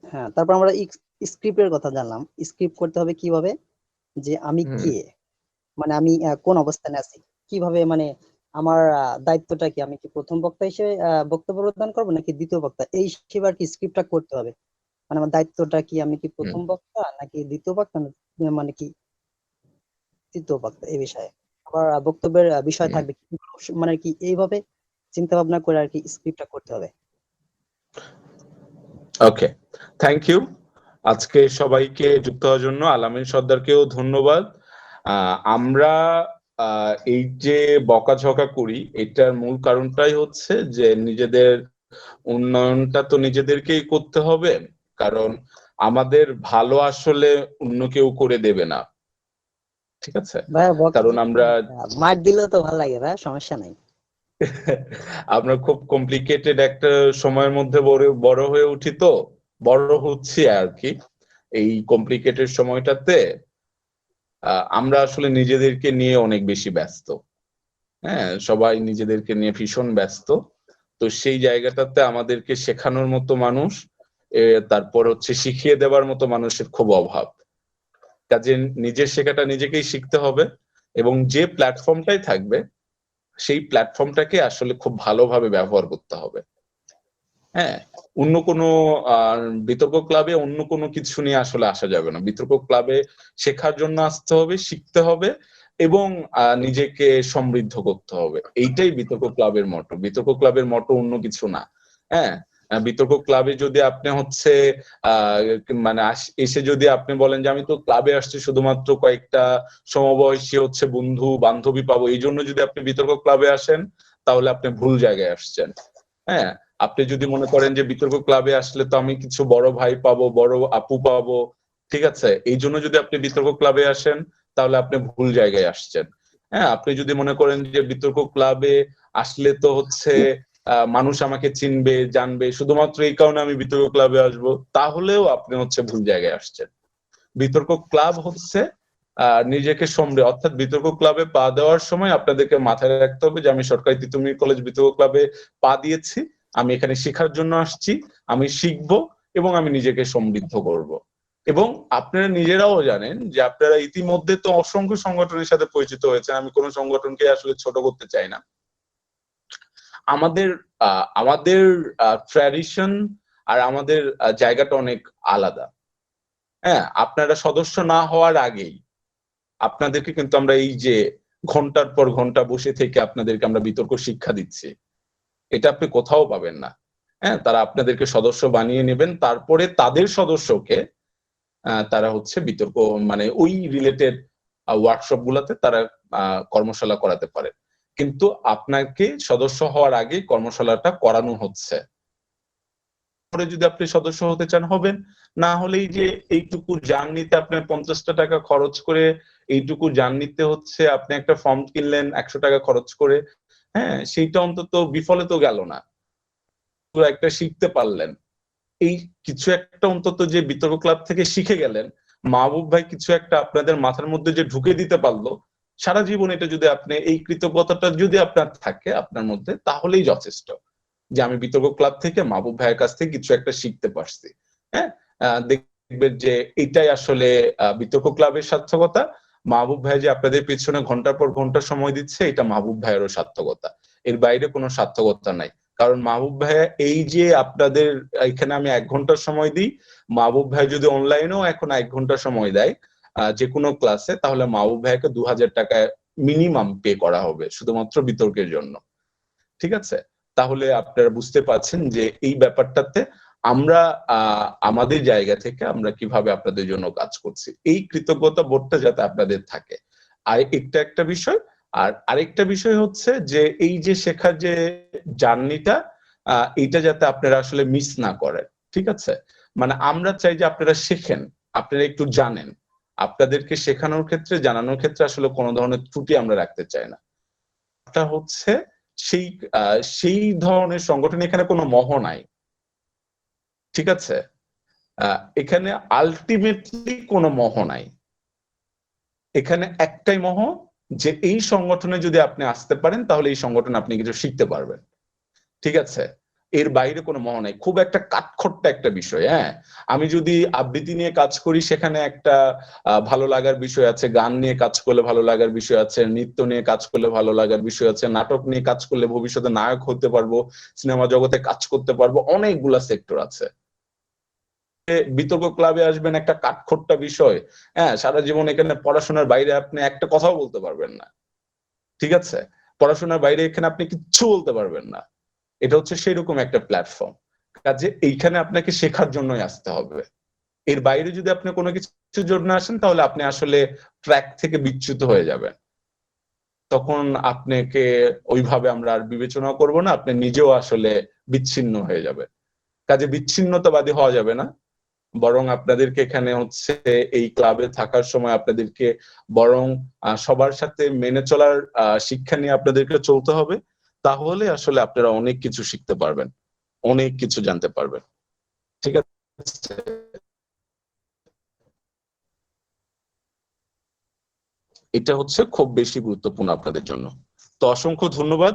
হ্যাঁ, তারপর আমরা স্ক্রিপ্টের কথা জানলাম, স্ক্রিপ্ট করতে হবে কিভাবে, যে আমি হুম কে, মানে আমি কোন অবস্থানে আছি, কিভাবে মানে আমার দায়িত্বটা কি, আমি কি প্রথম বক্তা হিসেবে বক্তব্য প্রদান করবো নাকি দ্বিতীয় বক্তা, এই হিসেবে আর কি স্ক্রিপ্টটা করতে হবে। মানে আমার দায়িত্বটা কি, আমি কি হুম প্রথম বক্তা নাকি দ্বিতীয় বক্তা মানে কি তৃতীয় বক্তা, এই বিষয়ে আবার বক্তব্যের বিষয় হুম থাকবে কি, মানে কি এইভাবে চিন্তা ভাবনা করে আর কি স্ক্রিপ্টটা করতে হবে। ওকে, থ্যাংক ইউ। আজকে সবাইকে যুক্ত হওয়ার জন্য আলামিন সর্দারকেও ধন্যবাদ। আমরা এই যে বকাঝকা করি, এটার মূল কারণটাই হচ্ছে যে নিজেদের উন্নয়নটা তো নিজেদেরকেই করতে হবে, কারণ আমাদের ভালো আসলে অন্য কেউ করে দেবে না। ঠিক আছে, ভাইয়া কারণ আমরা মার দিলেও তো ভালো লাগে ভাইয়া, সমস্যা নাই। আমরা খুব কমপ্লিকেটেড একটা সময়ের মধ্যে বড় হয়ে উঠি, তো বড় হচ্ছি আর কি। এই কমপ্লিকেটেড সময়টাতে আমরা আসলে নিজেদেরকে নিয়ে অনেক বেশি ব্যস্ত। হ্যাঁ, সবাই নিজেদেরকে নিয়ে ভীষণ ব্যস্ত। তো সেই জায়গাটাতে আমাদেরকে শেখানোর মতো মানুষ, তারপর হচ্ছে শিখিয়ে দেওয়ার মতো মানুষের খুব অভাব। কাজে নিজের শেখাটা নিজেকেই শিখতে হবে, এবং যে প্ল্যাটফর্মটাই থাকবে সেই প্ল্যাটফর্মটাকে আসলে খুব ভালোভাবে ব্যবহার করতে হবে। হ্যাঁ, অন্য কোনো বিতর্ক ক্লাবে অন্য কোনো কিছু নিয়ে আসলে আসা যাবে না। বিতর্ক ক্লাবে শেখার জন্য আসতে হবে, শিখতে হবে, এবং নিজেকে সমৃদ্ধ করতে হবে। এইটাই বিতর্ক ক্লাবের মটো। বিতর্ক ক্লাবের মটো অন্য কিছু না। হ্যাঁ, বিতর্ক ক্লাবে যদি আপনি হচ্ছে মানে এসে যদি আপনি বলেন যে আমি তো ক্লাবে আসছি শুধুমাত্র কয়েকটা সমবয়সী হচ্ছে বন্ধু বান্ধবী পাবো, এই জন্য যদি আপনি বিতর্ক ক্লাবে আসেন, তাহলে আপনি ভুল জায়গায় আসছেন। হ্যাঁ, আপনি যদি মনে করেন যে বিতর্ক ক্লাবে আসলে তো আমি কিছু বড় ভাই পাবো, বড় আপু পাবো, ঠিক আছে, এই জন্য যদি আপনি বিতর্ক ক্লাবে আসেন, তাহলে আপনি ভুল জায়গায় আসছেন। হ্যাঁ, আপনি যদি মনে করেন যে বিতর্ক ক্লাবে আসলে তো হচ্ছে মানুষ আমাকে চিনবে জানবে, শুধুমাত্র এই কারণে আমি বিতর্ক ক্লাবে আসব, তাহলেও আপনি হচ্ছে ভুল জায়গায় আসছেন। বিতর্ক ক্লাব হচ্ছে নিজেকে অর্থাৎ বিতর্ক ক্লাবে পা দেওয়ার সময় আপনাদেরকে মাথায় রাখতে হবে যে আমি সরকারি তিতুমির কলেজ বিতর্ক ক্লাবে পা দিয়েছি, আমি এখানে শেখার জন্য আসছি, আমি শিখবো এবং আমি নিজেকে সমৃদ্ধ করব। এবং আপনারা নিজেরাও জানেন যে আপনারা ইতিমধ্যে তো অসংখ্য সংগঠনের সাথে পরিচিত হয়েছেন, আমি কোনো সংগঠনকে আসলে ছোট করতে চাই না। আমাদের আমাদের ট্র্যাডিশন আর আমাদের জায়গাটা অনেক আলাদা। হ্যাঁ, আপনারা সদস্য না হওয়ার আগেই আপনাদেরকে কিন্তু আমরা এই যে ঘন্টার পর ঘন্টা বসে থেকে আপনাদেরকে আমরা বিতর্ক শিক্ষা দিচ্ছি, এটা আপনি কোথাও পাবেন না। হ্যাঁ, তারা আপনাদেরকে সদস্য বানিয়ে নেবেন, তারপরে তাদের সদস্যকে তারা হচ্ছে বিতর্ক মানে ওই রিলেটেড ওয়ার্কশপ গুলাতে তারা কর্মশালা করাতে পারে, কিন্তু আপনাকে সদস্য হওয়ার আগে কর্মশালাটা করানো হচ্ছে। পরে যদি আপনি সদস্য হতে চান হবেন, না হলেই যে এইটুকু জার্নিতে আপনার 50টা টাকা খরচ করে, এইটুকু জার্নিতে হচ্ছে আপনি একটা ফর্ম কিনলেন 100 টাকা খরচ করে, হ্যাঁ, সেইটা অন্তত বিফলে তো গেল না, তো একটা শিখতে পারলেন। এই কিছু একটা অন্তত যে বিতর্ক ক্লাব থেকে শিখে গেলেন, মাহবুব ভাই কিছু একটা আপনাদের মাথার মধ্যে যে ঢুকে দিতে পারলো, সারা জীবন এটা যদি আপনি এই কৃতজ্ঞতাটা যদি আপনার থাকে আপনার মধ্যে, তাহলেই যথেষ্ট যে আমি বিতর্ক ক্লাব থেকে মাহবুব ভাইয়ের কাছ থেকে কিছু একটা শিখতে পারছি। হ্যাঁ, দেখবেন যে এটাই আসলে বিতর্ক ক্লাবের সার্থকতা। মাহবুব ভাই যে আপনাদের পিছনে ঘন্টার পর ঘন্টা সময় দিচ্ছে, এটা মাহবুব ভাইয়েরও সার্থকতা, এর বাইরে কোনো সার্থকতা নাই। কারণ মাহবুব ভাইয়া এই যে আপনাদের এখানে আমি 1 ঘন্টার সময় দিই, মাহবুব ভাই যদি অনলাইনেও এখন 1 ঘন্টা সময় দেয় যে কোনো ক্লাসে, তাহলে মাহবুব ভাইকে 2000 টাকা মিনিমাম পে করা হবে শুধুমাত্র বিতর্কের জন্য। ঠিক আছে, তাহলে আপনারা বুঝতে পারছেন যে এই ব্যাপারটাতে আমরা আমাদের জায়গা থেকে আমরা কিভাবে আপনাদের জন্য কাজ করছি, এই কৃতজ্ঞতা বোধটা যাতে আপনাদের থাকে। আর এটা একটা বিষয়। আর আরেকটা বিষয় হচ্ছে যে এই যে শেখার যে জার্নিটা, এইটা যাতে আপনারা আসলে মিস না করেন। ঠিক আছে, মানে আমরা চাই যে আপনারা শেখেন, আপনারা একটু জানেন। আপনাদেরকে শেখানোর ক্ষেত্রে জানানোর ক্ষেত্রে আসলে কোনো ধরনের ত্রুটি আমরা রাখতে চাই না। এটা হচ্ছে সেই সেই ধরনের সংগঠন, এখানে কোনো মহ নাই। ঠিক আছে, এখানে আলটিমেটলি কোনো মহ নাই। এখানে একটাই মহ, যে এই সংগঠনে যদি আপনি আসতে পারেন তাহলে এই সংগঠনে আপনি কিছু শিখতে পারবেন। ঠিক আছে, এর বাইরে কোনো মহা নাই। খুব একটা কাঠখোট্টা একটা বিষয়। হ্যাঁ, আমি যদি আবৃত্তি নিয়ে কাজ করি সেখানে একটা ভালো লাগার বিষয় আছে, গান নিয়ে কাজ করলে ভালো লাগার বিষয় আছে, নৃত্য নিয়ে কাজ করলে ভালো লাগার বিষয় আছে, নাটক নিয়ে কাজ করলে ভবিষ্যতে নায়ক হতে পারবো, সিনেমা জগতে কাজ করতে পারবো, অনেকগুলা সেক্টর আছে। বিতর্ক ক্লাবে আসবেন একটা কাঠখোট্টা বিষয়, হ্যাঁ, সারা জীবন এখানে পড়াশোনার বাইরে আপনি একটা কথাও বলতে পারবেন না, ঠিক আছে, পড়াশোনার বাইরে এখানে আপনি কিচ্ছু বলতে পারবেন না। এটা হচ্ছে সেরকম একটা প্ল্যাটফর্ম, কাজে এইখানে আপনাকে শেখার জন্যই আসতে হবে। এর বাইরে যদি আপনি কোনো কিছুর জন্য আসেন তাহলে আপনি আসলে ট্র্যাক থেকে বিচ্যুত হয়ে যাবেন, তখন আপনাকে ওইভাবে আমরা আর বিবেচনা করব না, আপনি নিজেও আসলে বিচ্ছিন্ন হয়ে যাবে। কাজে বিচ্ছিন্নতাবাদী হওয়া যাবে না, বরং আপনাদেরকে এখানে হচ্ছে এই ক্লাবে থাকার সময় আপনাদেরকে বরং সবার সাথে মেনে চলার শিক্ষা নিয়ে আপনাদেরকে চলতে হবে। তাহলে আসলে আপনারা অনেক কিছু শিখতে পারবেন, অনেক কিছু জানতে পারবেন, ঠিক আছে। এটা হচ্ছে খুব বেশি গুরুত্বপূর্ণ আপনাদের জন্য। তো অসংখ্য ধন্যবাদ।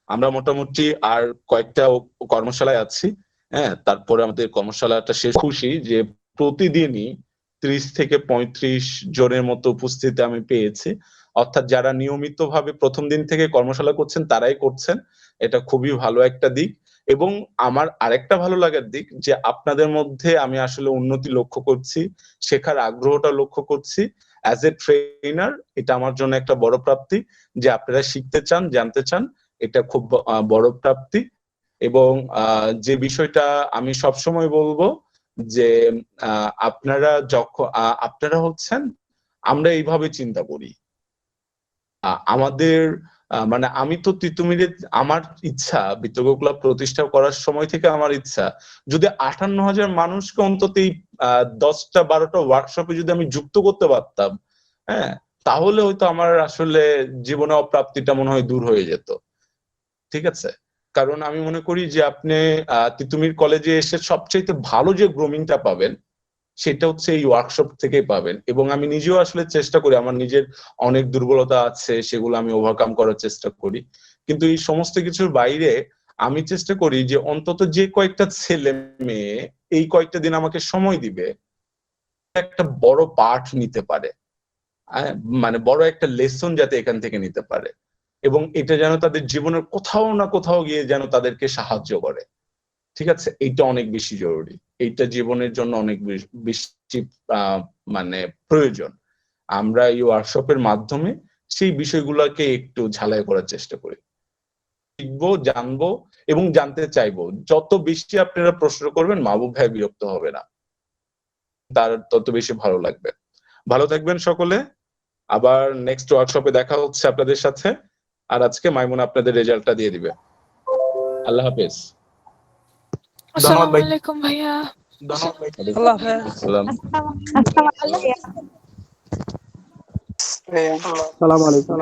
আমরা মোটামুটি আর কয়েকটা কর্মশালায় আছি, হ্যাঁ, তারপরে আমাদের কর্মশালাটা শেষ। খুশি যে প্রতিদিনই 30 থেকে 35 জনের মতো উপস্থিতি আমি পেয়েছি, অর্থাৎ যারা নিয়মিতভাবে প্রথম দিন থেকে কর্মশালা করছেন তারাই করছেন, এটা খুবই ভালো একটা দিক। এবং আমার আরেকটা ভালো লাগার দিক যে আপনাদের মধ্যে আমি আসলে উন্নতি লক্ষ্য করছি, শেখার আগ্রহটা লক্ষ্য করছি। অ্যাজ এ ট্রেনার এটা আমার জন্য একটা বড় প্রাপ্তি যে আপনারা শিখতে চান, জানতে চান, এটা খুব বড় প্রাপ্তি। এবং যে বিষয়টা আমি সবসময় বলবো যে আপনারা যখন আপনারা হচ্ছেন, আমরা এইভাবে চিন্তা করি, আমাদের মানে আমি তো তিতুমিরে আমার ইচ্ছা বিতর্ক ক্লাব প্রতিষ্ঠা করার সময় থেকে আমার ইচ্ছা যদি 58,000 মানুষকে অন্তত এই 10টা-12টা ওয়ার্কশপে যদি আমি যুক্ত করতে পারতাম, হ্যাঁ, তাহলে হয়তো আমার আসলে জীবনে অপ্রাপ্তিটা মনে হয় দূর হয়ে যেত, ঠিক আছে। কারণ আমি মনে করি যে আপনি তিতুমির কলেজে এসে সবচেয়ে ভালো যে গ্রোমিংটা পাবেন সেটা হচ্ছে এই ওয়ার্কশপ থেকেই পাবেন। এবং আমি নিজেও আসলে চেষ্টা করি, আমার নিজের অনেক দুর্বলতা আছে সেগুলো আমি ওভারকাম করার চেষ্টা করি, কিন্তু এই সমস্ত কিছুর বাইরে আমি চেষ্টা করি যে অন্তত যে কয়েকটা ছেলে মেয়ে এই কয়েকটা দিন আমাকে সময় দিবে একটা বড় পাঠ নিতে পারে, মানে বড় একটা লেসন যাতে এখান থেকে নিতে পারে, এবং এটা যেন তাদের জীবনের কোথাও না কোথাও গিয়ে যেন তাদেরকে সাহায্য করে, ঠিক আছে। এইটা অনেক বেশি জরুরি, এইটা জীবনের জন্য অনেক বেশি মানে প্রয়োজন। আমরা এই ওয়ার্কশপের মাধ্যমে সেই বিষয়গুলোকে একটু ঝালাই করার চেষ্টা করি, শিখবো, জানবো এবং জানতে চাইবো। যত বেশি আপনারা প্রশ্ন করবেন মাহবুব ভাই বিরক্ত হবে না, তার তত বেশি ভালো লাগবে। ভালো থাকবেন সকলে, আবার নেক্সট ওয়ার্কশপে দেখা হচ্ছে আপনাদের সাথে। আর আজকে মাইমুনা আপনাদের রেজাল্টটা দিয়ে দিবে। আল্লাহ হাফেজ। আসসালামু আলাইকুম ভাইয়া। ধন্যবাদ ভাই। আল্লাহ হাফেজ। আসসালামু আলাইকুম।